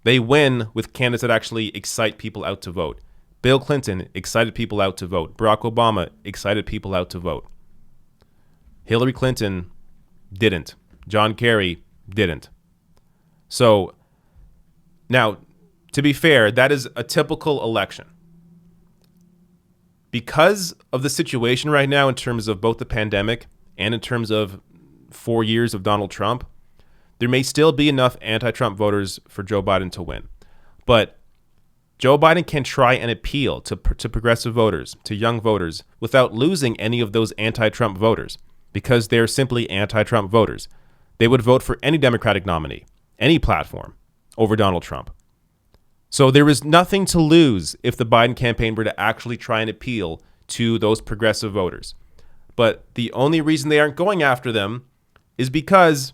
They win with candidates that actually excite people out to vote. Bill Clinton excited people out to vote. Barack Obama excited people out to vote. Hillary Clinton didn't. John Kerry didn't. So now, to be fair, that is a typical election. Because of the situation right now in terms of both the pandemic and in terms of 4 years of Donald Trump, there may still be enough anti-Trump voters for Joe Biden to win. But Joe Biden can try and appeal to progressive voters, to young voters, without losing any of those anti-Trump voters, because they're simply anti-Trump voters. They would vote for any Democratic nominee, any platform, over Donald Trump. So there is nothing to lose if the Biden campaign were to actually try and appeal to those progressive voters. But the only reason they aren't going after them is because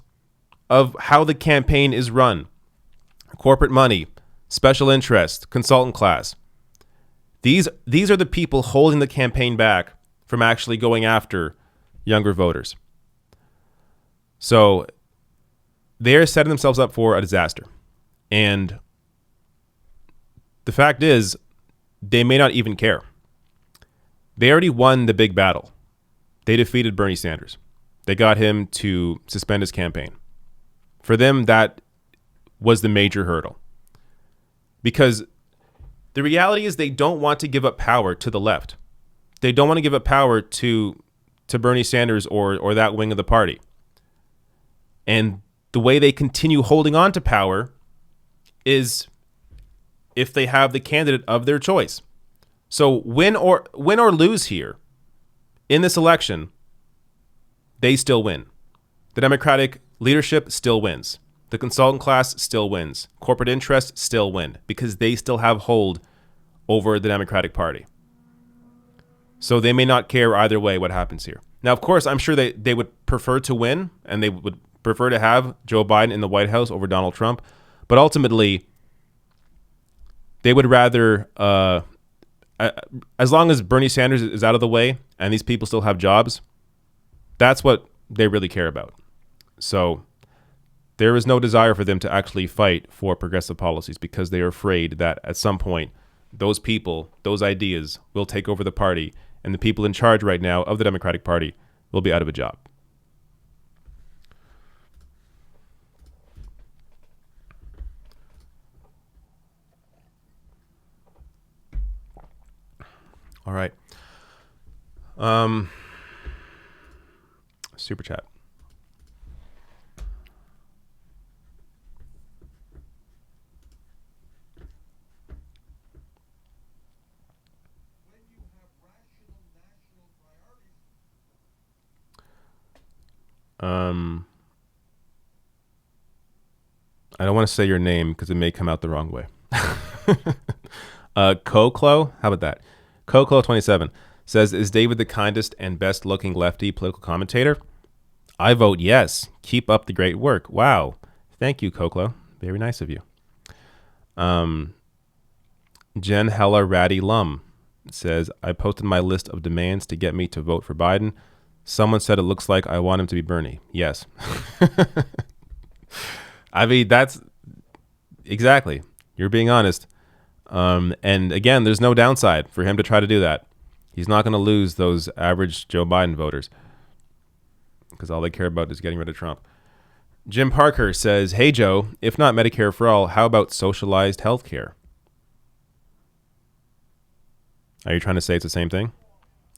of how the campaign is run. Corporate money, special interest, consultant class. These are the people holding the campaign back from actually going after younger voters. So they're setting themselves up for a disaster. And the fact is, they may not even care. They already won the big battle. They defeated Bernie Sanders. They got him to suspend his campaign. For them, that was the major hurdle. Because the reality is they don't want to give up power to the left. They don't want to give up power to Bernie Sanders or that wing of the party. And the way they continue holding on to power is if they have the candidate of their choice. So win or lose here in this election, they still win. The Democratic leadership still wins. The consultant class still wins. Corporate interests still win because they still have hold over the Democratic Party. So they may not care either way what happens here. Now, of course, I'm sure they would prefer to win and they would prefer to have Joe Biden in the White House over Donald Trump. But ultimately, they would rather, as long as Bernie Sanders is out of the way and these people still have jobs, that's what they really care about. So there is no desire for them to actually fight for progressive policies because they are afraid that at some point, those people, those ideas will take over the party, and the people in charge right now of the Democratic Party will be out of a job. All right. Super chat. I don't want to say your name because it may come out the wrong way. Koklo, how about that? Koklo27 says, is David the kindest and best looking lefty political commentator? I vote yes. Keep up the great work. Wow. Thank you, Koklo. Very nice of you. Jen Hella Ratty Lum says, I posted my list of demands to get me to vote for Biden. Someone said it looks like I want him to be Bernie. Yes. I mean, that's exactly. You're being honest. And again, there's no downside for him to try to do that. He's not going to lose those average Joe Biden voters because all they care about is getting rid of Trump. Jim Parker says, hey, Joe, if not Medicare for all, how about socialized health care? Are you trying to say it's the same thing?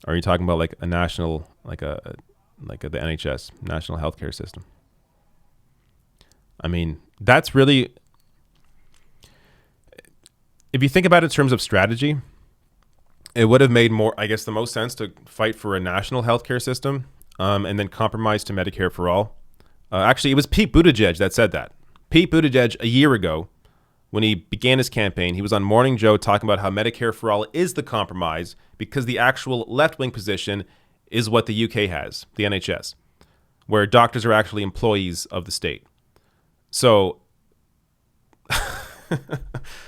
Or are you talking about like a national, like the NHS, national healthcare system? I mean, that's really, if you think about it in terms of strategy, it would have made more, I guess, the most sense to fight for a national healthcare system and then compromise to Medicare for all. Actually, it was Pete Buttigieg that said that. Pete Buttigieg a year ago when he began his campaign, he was on Morning Joe talking about how Medicare for All is the compromise because the actual left-wing position is what the UK has, the NHS, where doctors are actually employees of the state. So,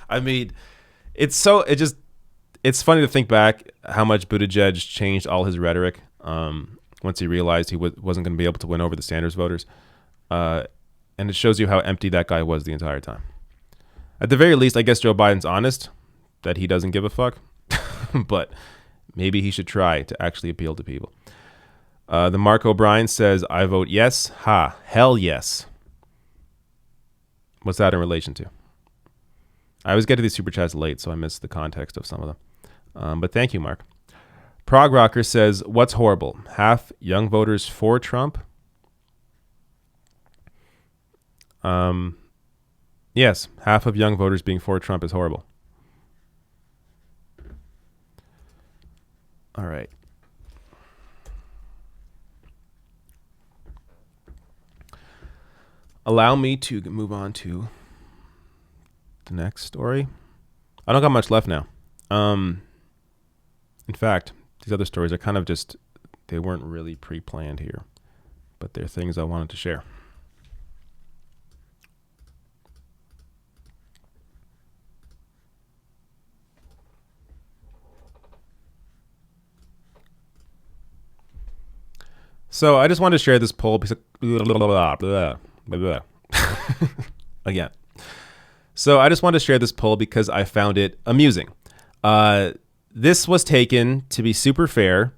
I mean, it's funny to think back how much Buttigieg changed all his rhetoric once he realized he wasn't going to be able to win over the Sanders voters. And it shows you how empty that guy was the entire time. At the very least, I guess Joe Biden's honest that he doesn't give a fuck, but maybe he should try to actually appeal to people. The Mark O'Brien says, I vote yes. Ha, hell yes. What's that in relation to? I always get to these super chats late, so I miss the context of some of them. But thank you, Mark. Prog Rocker says, what's horrible? Half young voters for Trump? Yes, half of young voters being for Trump is horrible. All right. Allow me to move on to the next story. I don't got much left now. In fact, these other stories are kind of just, they weren't really pre-planned here, but they're things I wanted to share. So I just wanted to share this poll because again. So I just wanted to share this poll because I found it amusing. This was taken, to be super fair,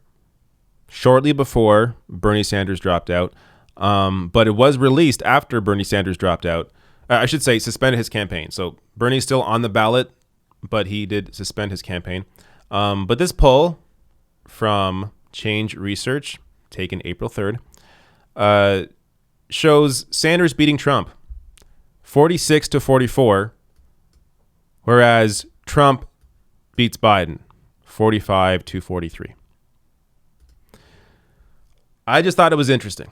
shortly before Bernie Sanders dropped out, but it was released after Bernie Sanders dropped out. I should say suspended his campaign. So Bernie's still on the ballot, but he did suspend his campaign. But this poll from Change Research, taken April 3rd, shows Sanders beating Trump 46-44, whereas Trump beats Biden 45-43. I just thought it was interesting.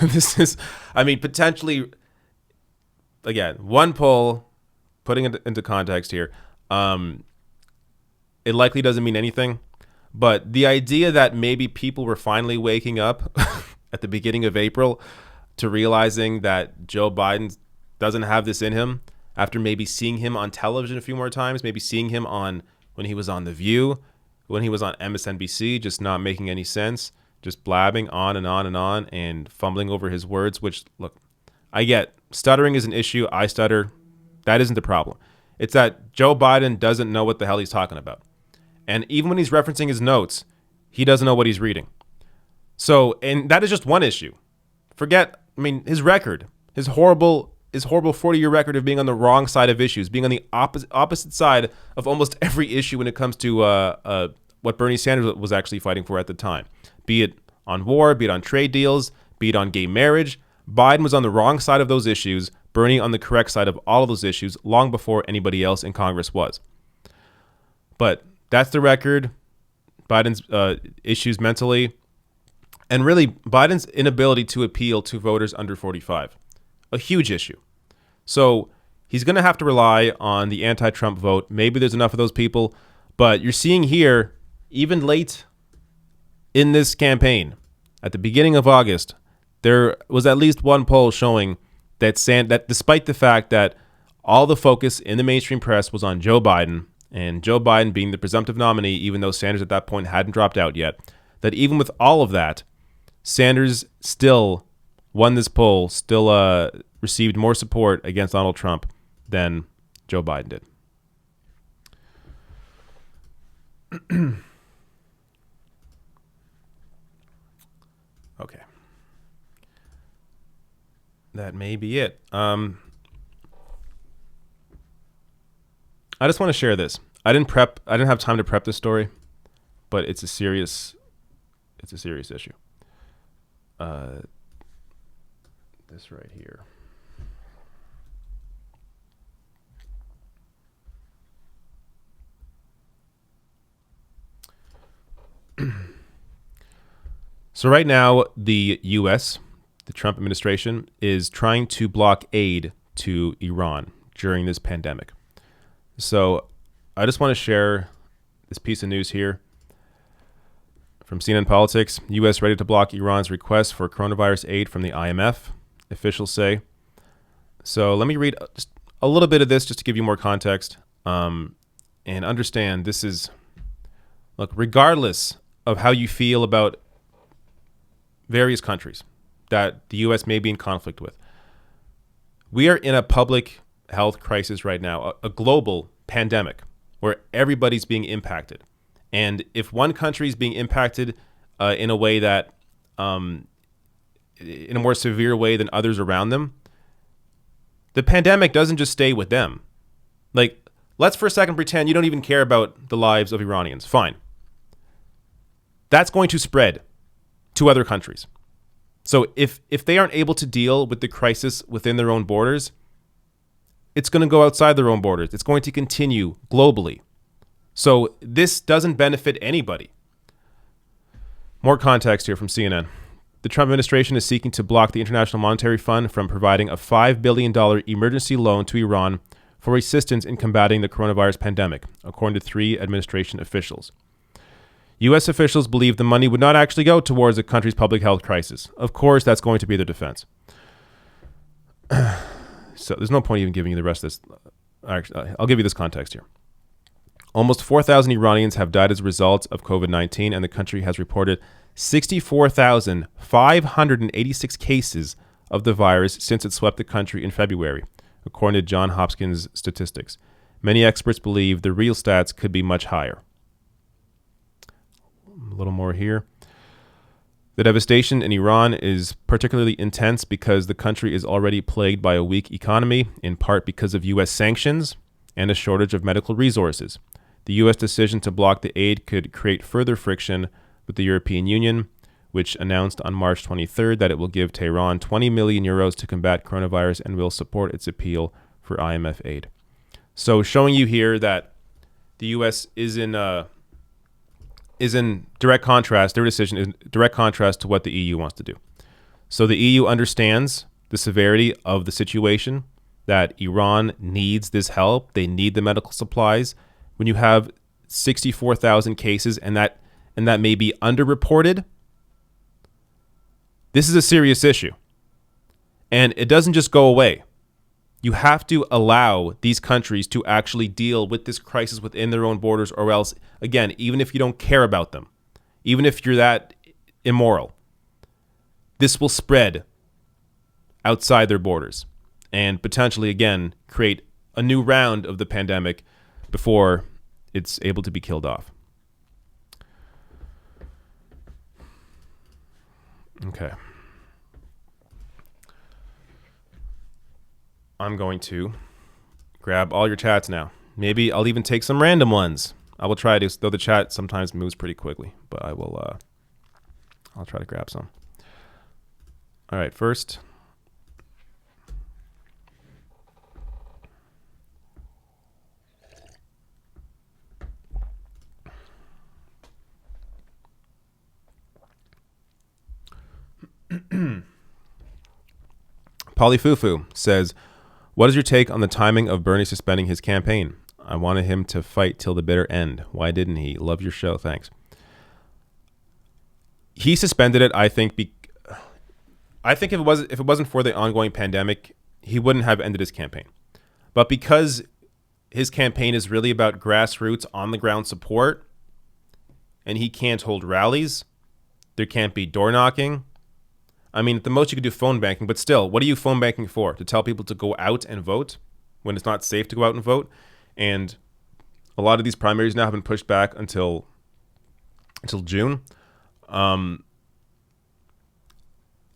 This is, I mean, potentially, again, one poll, putting it into context here, it likely doesn't mean anything, but the idea that maybe people were finally waking up at the beginning of April to realizing that Joe Biden doesn't have this in him after maybe seeing him on television a few more times, maybe seeing him on when he was on The View, when he was on MSNBC, just not making any sense, just blabbing on and on and on and fumbling over his words, which, look, I get stuttering is an issue. I stutter. That isn't the problem. It's that Joe Biden doesn't know what the hell he's talking about. And even when he's referencing his notes, he doesn't know what he's reading. So, and that is just one issue. Forget, I mean, his record, his horrible 40-year record of being on the wrong side of issues, being on the opposite side of almost every issue when it comes to what Bernie Sanders was actually fighting for at the time. Be it on war, be it on trade deals, be it on gay marriage. Biden was on the wrong side of those issues, Bernie on the correct side of all of those issues long before anybody else in Congress was. But that's the record. Biden's issues mentally, and really Biden's inability to appeal to voters under 45. A huge issue. So he's going to have to rely on the anti-Trump vote. Maybe there's enough of those people, but you're seeing here, even late in this campaign, at the beginning of August, there was at least one poll showing that that despite the fact that all the focus in the mainstream press was on Joe Biden, and Joe Biden being the presumptive nominee, even though Sanders at that point hadn't dropped out yet, that even with all of that, Sanders still won this poll, still received more support against Donald Trump than Joe Biden did. Okay. That may be it. I just want to share this. I didn't have time to prep this story, but it's a serious issue. This right here. So right now, the U.S., the Trump administration, is trying to block aid to Iran during this pandemic. So I just want to share this piece of news here from CNN Politics. U.S. ready to block Iran's request for coronavirus aid from the IMF, officials say. So let me read just a little bit of this just to give you more context, and understand this is, look, regardless of how you feel about various countries that the U.S. may be in conflict with, we are in a public health crisis right now, a global pandemic where everybody's being impacted. And if one country is being impacted in a way that, in a more severe way than others around them, the pandemic doesn't just stay with them. Like, let's for a second pretend you don't even care about the lives of Iranians. Fine. That's going to spread to other countries. So if they aren't able to deal with the crisis within their own borders, it's going to go outside their own borders. It's going to continue globally. So this doesn't benefit anybody. More context here from CNN. The Trump administration is seeking to block the International Monetary Fund from providing a $5 billion emergency loan to Iran for assistance in combating the coronavirus pandemic, according to 3 administration officials. U.S. officials believe the money would not actually go towards the country's public health crisis. Of course, that's going to be their defense. So there's no point even giving you the rest of this. Actually, I'll give you this context here. Almost 4,000 Iranians have died as a result of COVID-19, and the country has reported 64,586 cases of the virus since it swept the country in February, according to Johns Hopkins statistics. Many experts believe the real stats could be much higher. A little more here. The devastation in Iran is particularly intense because the country is already plagued by a weak economy, in part because of U.S. sanctions and a shortage of medical resources. The U.S. decision to block the aid could create further friction with the European Union, which announced on March 23rd that it will give Tehran 20 million euros to combat coronavirus and will support its appeal for IMF aid. So showing you here that the U.S. is in direct contrast, their decision is direct contrast to what the EU wants to do. So the EU understands the severity of the situation, that Iran needs this help. They need the medical supplies. When you have 64,000 cases and that may be underreported, this is a serious issue. And it doesn't just go away. You have to allow these countries to actually deal with this crisis within their own borders, or else, again, even if you don't care about them, even if you're that immoral, this will spread outside their borders and potentially, again, create a new round of the pandemic before it's able to be killed off. Okay. I'm going to grab all your chats now. Maybe I'll even take some random ones. I will try to, though the chat sometimes moves pretty quickly, but I'll try to grab some. All right, first. Polyfufu says, what is your take on the timing of Bernie suspending his campaign? I wanted him to fight till the bitter end. Why didn't he? Love your show. Thanks. He suspended it, I think. I think if it wasn't for the ongoing pandemic, he wouldn't have ended his campaign. But because his campaign is really about grassroots, on the ground support, and he can't hold rallies, there can't be door knocking. I mean, at the most you could do phone banking, but still, what are you phone banking for? To tell people to go out and vote when it's not safe to go out and vote? And a lot of these primaries now have been pushed back until June.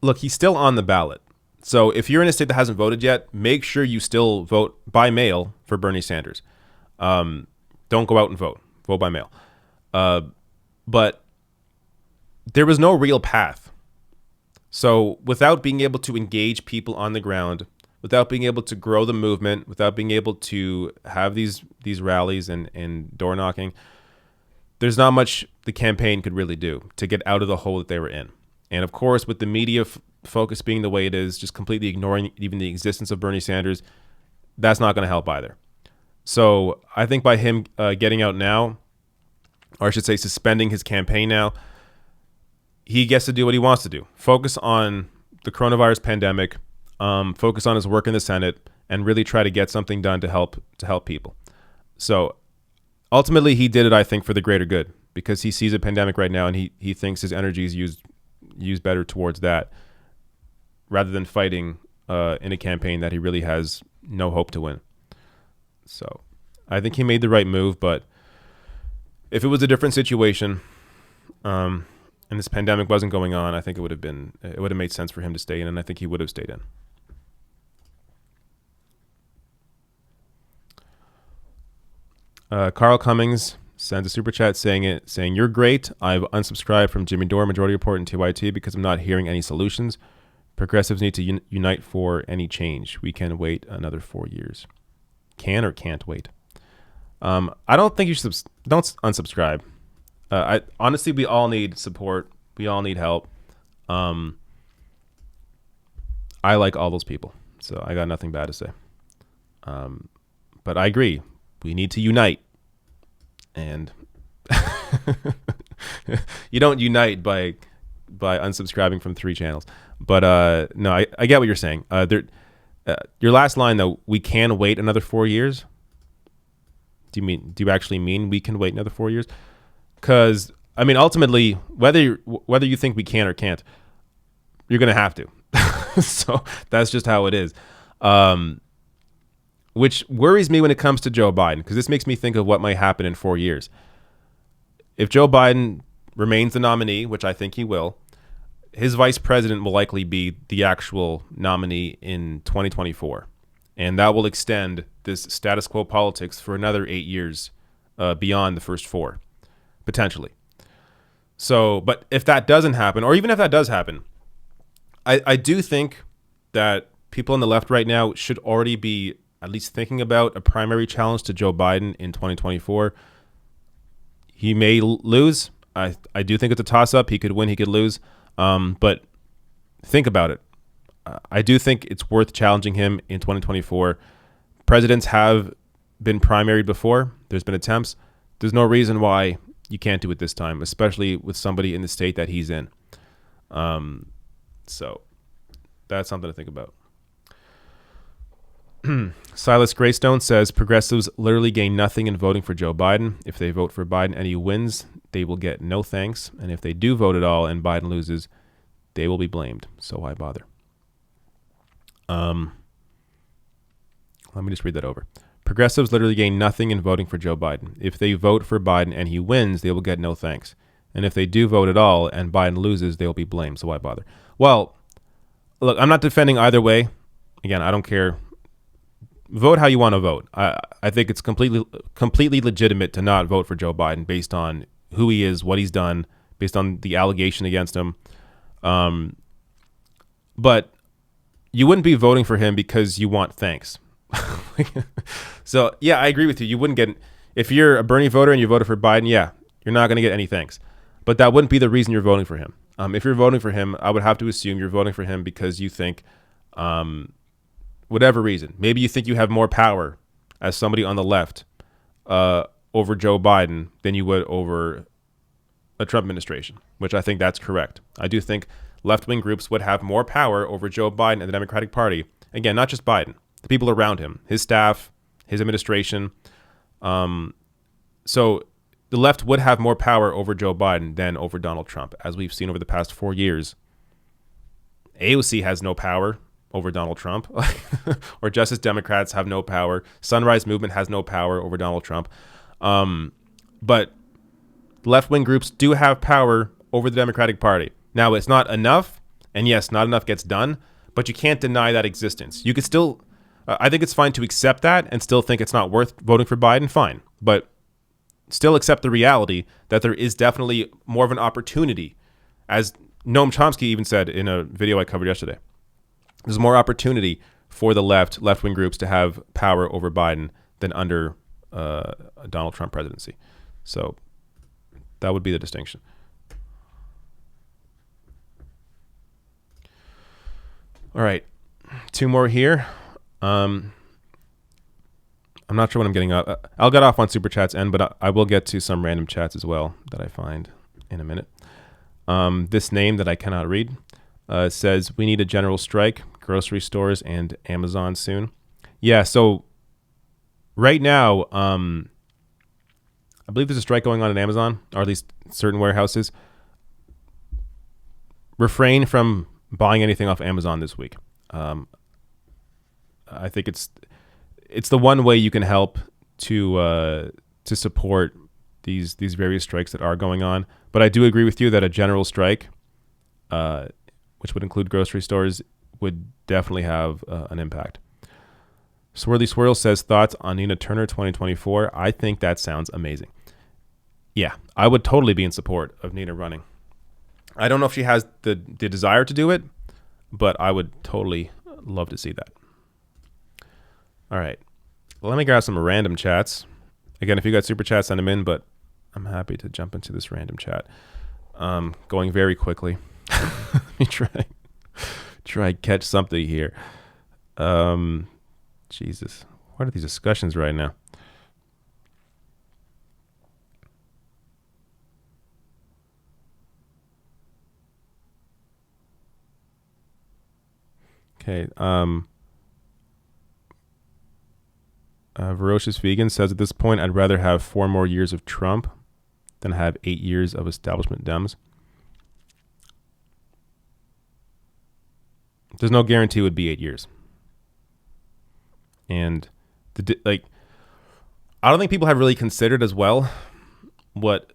Look, he's still on the ballot. So if you're in a state that hasn't voted yet, make sure you still vote by mail for Bernie Sanders. Don't go out and vote. Vote by mail. But there was no real path. So without being able to engage people on the ground, without being able to grow the movement, without being able to have these rallies and door knocking, there's not much the campaign could really do to get out of the hole that they were in. And of course, with the media focus being the way it is, just completely ignoring even the existence of Bernie Sanders, that's not going to help either. So I think by him getting out now, or I should say suspending his campaign now, he gets to do what he wants to do. Focus on the coronavirus pandemic, focus on his work in the Senate, and really try to get something done to help people. So ultimately, he did it, I think, for the greater good, because he sees a pandemic right now and he thinks his energy is used better towards that rather than fighting in a campaign that he really has no hope to win. So I think he made the right move, but if it was a different situation, and this pandemic wasn't going on, I think it would have made sense for him to stay in, and I think he would have stayed in. Carl Cummings sends a super chat saying you're great. I've unsubscribed from Jimmy Dore, Majority Report, and TYT because I'm not hearing any solutions. Progressives need to unite for any change. We can wait another 4 years. Can or can't wait. I don't think you should don't unsubscribe. I honestly, we all need support. We all need help. I like all those people, so I got nothing bad to say. But I agree, we need to unite, and you don't unite by unsubscribing from 3 channels. But no, I get what you're saying. Your last line though, we can wait another 4 years. Do you actually mean we can wait another 4 years? Because I mean, ultimately, whether you think we can or can't, you're gonna have to. So that's just how it is. Which worries me when it comes to Joe Biden, because this makes me think of what might happen in 4 years. If Joe Biden remains the nominee, which I think he will, his vice president will likely be the actual nominee in 2024. And that will extend this status quo politics for another 8 years beyond the first 4, potentially. So, but if that doesn't happen, or even if that does happen, I do think that people on the left right now should already be at least thinking about a primary challenge to Joe Biden in 2024. He may lose. I do think it's a toss-up. He could win, he could lose. But think about it. I do think it's worth challenging him in 2024. Presidents have been primaried before. There's been attempts. There's no reason why you can't do it this time, especially with somebody in the state that he's in. So that's something to think about. Silas Greystone says progressives literally gain nothing in voting for Joe Biden. If they vote for Biden and he wins, they will get no thanks. And if they do vote at all and Biden loses, they will be blamed. So why bother? Let me just read that over. Progressives literally gain nothing in voting for Joe Biden. If they vote for Biden and he wins, they will get no thanks. And if they do vote at all and Biden loses, they will be blamed. So why bother? Well, look, I'm not defending either way. Again, I don't care. Vote how you want to vote. I think it's completely legitimate to not vote for Joe Biden based on who he is, what he's done, based on the allegation against him. But you wouldn't be voting for him because you want thanks. So, yeah, I agree with you. You wouldn't get, if you're a Bernie voter and you voted for Biden, yeah, you're not going to get any thanks. But that wouldn't be the reason you're voting for him. If you're voting for him, I would have to assume you're voting for him because you think, whatever reason, maybe you think you have more power as somebody on the left over Joe Biden than you would over a Trump administration, which I think that's correct. I do think left-wing groups would have more power over Joe Biden and the Democratic Party. Again, not just Biden, the people around him, his staff, his administration. So the left would have more power over Joe Biden than over Donald Trump, as we've seen over the past 4 years. AOC has no power over Donald Trump, or Justice Democrats have no power. Sunrise Movement has no power over Donald Trump. But left-wing groups do have power over the Democratic Party. Now, it's not enough, and yes, not enough gets done, but you can't deny that existence. You could still, I think it's fine to accept that and still think it's not worth voting for Biden, fine. But still accept the reality that there is definitely more of an opportunity. As Noam Chomsky even said in a video I covered yesterday, there's more opportunity for the left-wing groups to have power over Biden than under a Donald Trump presidency. So that would be the distinction. All right, 2 more here. I'm not sure when I'm getting up. I'll get off on super chats but I will get to some random chats as well that I find in a minute. This name that I cannot read says we need a general strike, grocery stores and Amazon soon. Yeah, so right now, I believe there's a strike going on at Amazon, or at least certain warehouses. Refrain from buying anything off Amazon this week. I think it's the one way you can help to support these various strikes that are going on. But I do agree with you that a general strike, which would include grocery stores, would definitely have an impact. Swirly Swirl says, thoughts on Nina Turner 2024? I think that sounds amazing. Yeah, I would totally be in support of Nina running. I don't know if she has the desire to do it, but I would totally love to see that. All right. Well, let me grab some random chats. Again, if you got super chats, send them in, but I'm happy to jump into this random chat. Going very quickly. Let me try catch something here. Jesus. What are these discussions right now? Okay. Ferocious Vegan says, at this point, I'd rather have 4 more years of Trump than have 8 years of establishment Dems. There's no guarantee it would be 8 years. And I don't think people have really considered as well what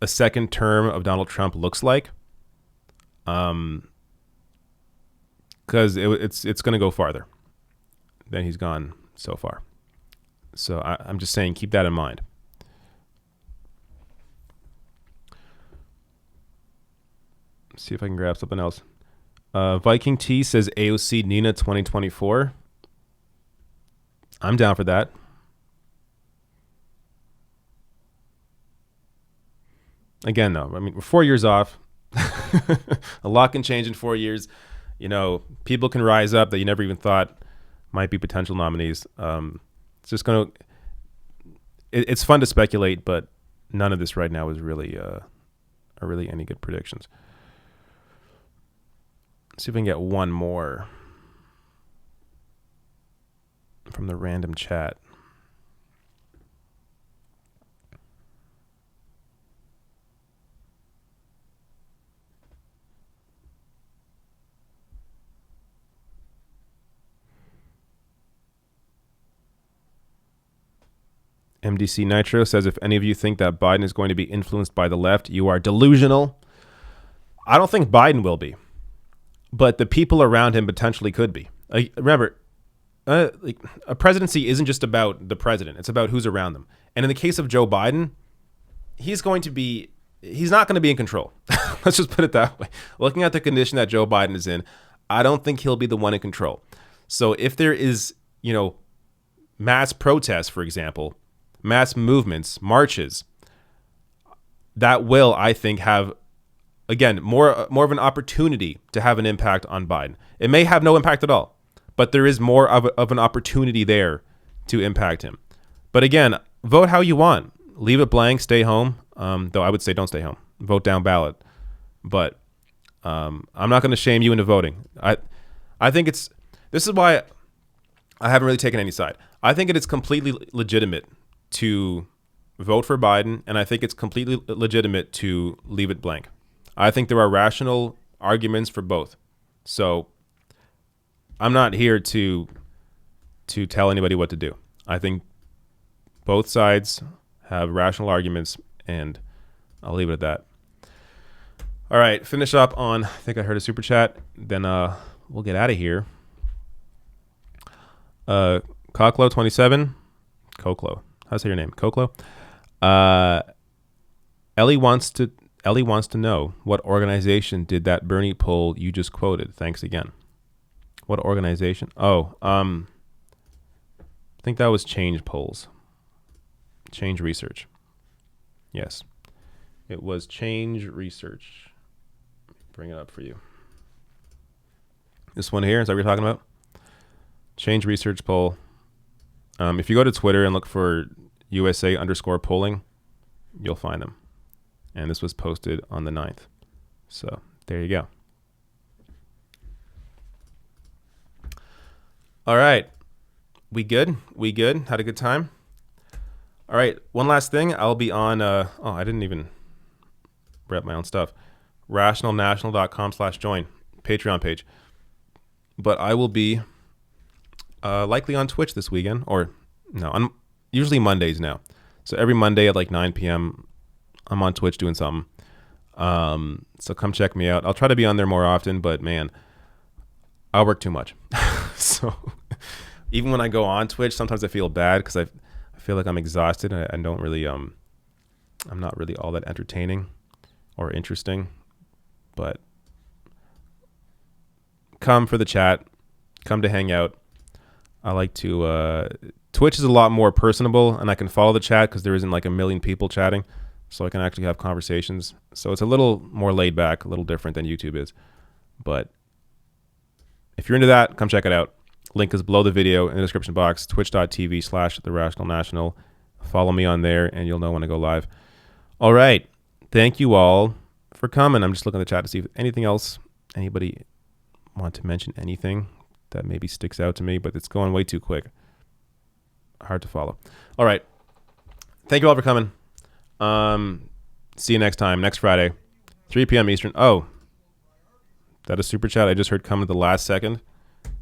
a second term of Donald Trump looks like. Because it's going to go farther than he's gone so far. So I'm just saying, keep that in mind. Let's see if I can grab something else. Viking T says AOC Nina 2024. I'm down for that. Again, though, I mean, we're 4 years off. A lot can change in 4 years. You know, people can rise up that you never even thought might be potential nominees. It's just going to... It's fun to speculate, but none of this right now is really are really any good predictions. Let's see if we can get one more from the random chat. MDC Nitro says, if any of you think that Biden is going to be influenced by the left, you are delusional. I don't think Biden will be, but the people around him potentially could be. Remember, a presidency isn't just about the president. It's about who's around them. And in the case of Joe Biden, he's not going to be in control. Let's just put it that way. Looking at the condition that Joe Biden is in, I don't think he'll be the one in control. So if there is, mass protests, for example, mass movements, marches, that will, I think, have, again, more of an opportunity to have an impact on Biden. It may have no impact at all, but there is more of an opportunity there to impact him. But again, vote how you want. Leave it blank, stay home. Though I would say don't stay home. Vote down ballot. But I'm not going to shame you into voting. I think this is why I haven't really taken any side. I think it is completely legitimate to vote for Biden, and I think it's completely legitimate to leave it blank. I think there are rational arguments for both. So I'm not here to tell anybody what to do. I think both sides have rational arguments, and I'll leave it at that. All right, finish up on, I think I heard a super chat, then we'll get out of here. Koklo27, Koklo. How's your name? Koklo. Ellie wants to know, what organization did that Bernie poll you just quoted? Thanks again. What organization? Oh, I think that was Change Polls. Change Research. Yes. It was Change Research. Bring it up for you. This one here, is that what you're talking about? Change Research poll. If you go to Twitter and look for USA_polling, you'll find them. And this was posted on the 9th. So there you go. All right. We good? We good? Had a good time? All right. One last thing. I'll be on, I didn't even rep my own stuff. rationalnational.com/join. Patreon page. But I will be likely on Twitch this weekend. Or, no, I'm usually Mondays now. So every Monday at like 9 p.m., I'm on Twitch doing something. So come check me out. I'll try to be on there more often, but man, I work too much. So even when I go on Twitch, sometimes I feel bad because I feel like I'm exhausted. I don't really, I'm not really all that entertaining or interesting, but come for the chat, come to hang out. I like to, Twitch is a lot more personable and I can follow the chat because there isn't like a million people chatting. So I can actually have conversations. So it's a little more laid back, a little different than YouTube is. But if you're into that, come check it out. Link is below the video in the description box, twitch.tv/therationalnational. Follow me on there and you'll know when I go live. All right. Thank you all for coming. I'm just looking at the chat to see if anything else, anybody want to mention anything that maybe sticks out to me, but it's going way too quick. Hard to follow. All right. Thank you all for coming. See you next time, next Friday, 3 p.m. Eastern. Oh, that a super chat I just heard come at the last second.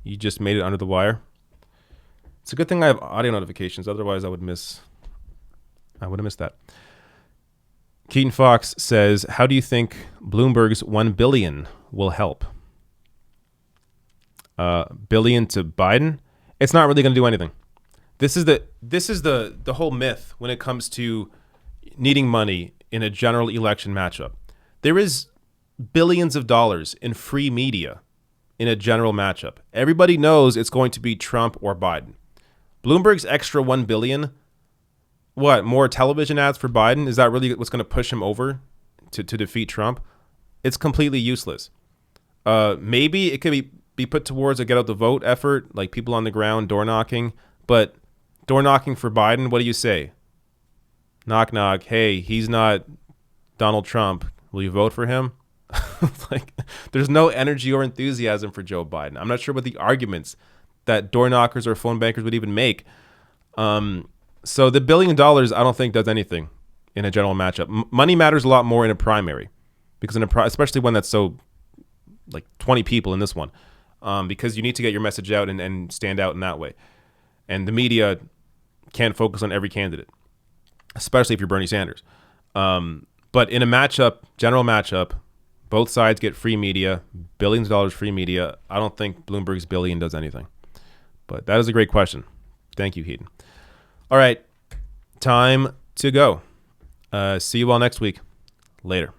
You just made it under the wire. It's a good thing I have audio notifications. Otherwise, I would have missed that. Keaton Fox says, how do you think Bloomberg's $1 billion will help? Billion to Biden? It's not really going to do anything. This is the whole myth when it comes to needing money in a general election matchup. There is billions of dollars in free media in a general matchup. Everybody knows it's going to be Trump or Biden. Bloomberg's extra $1 billion, what, more television ads for Biden? Is that really what's going to push him over to defeat Trump? It's completely useless. Maybe it could be put towards a get out the vote effort, like people on the ground door knocking, but door knocking for Biden, what do you say? Knock, knock. Hey, he's not Donald Trump. Will you vote for him? Like, there's no energy or enthusiasm for Joe Biden. I'm not sure what the arguments that door knockers or phone bankers would even make. So the $1 billion, I don't think does anything in a general matchup. Money matters a lot more in a primary, because especially when that's so like 20 people in this one, because you need to get your message out and stand out in that way. And the media can't focus on every candidate, especially if you're Bernie Sanders. But in a matchup, general matchup, both sides get free media, billions of dollars free media. I don't think Bloomberg's billion does anything. But that is a great question. Thank you, Heaton. All right, time to go. See you all next week. Later.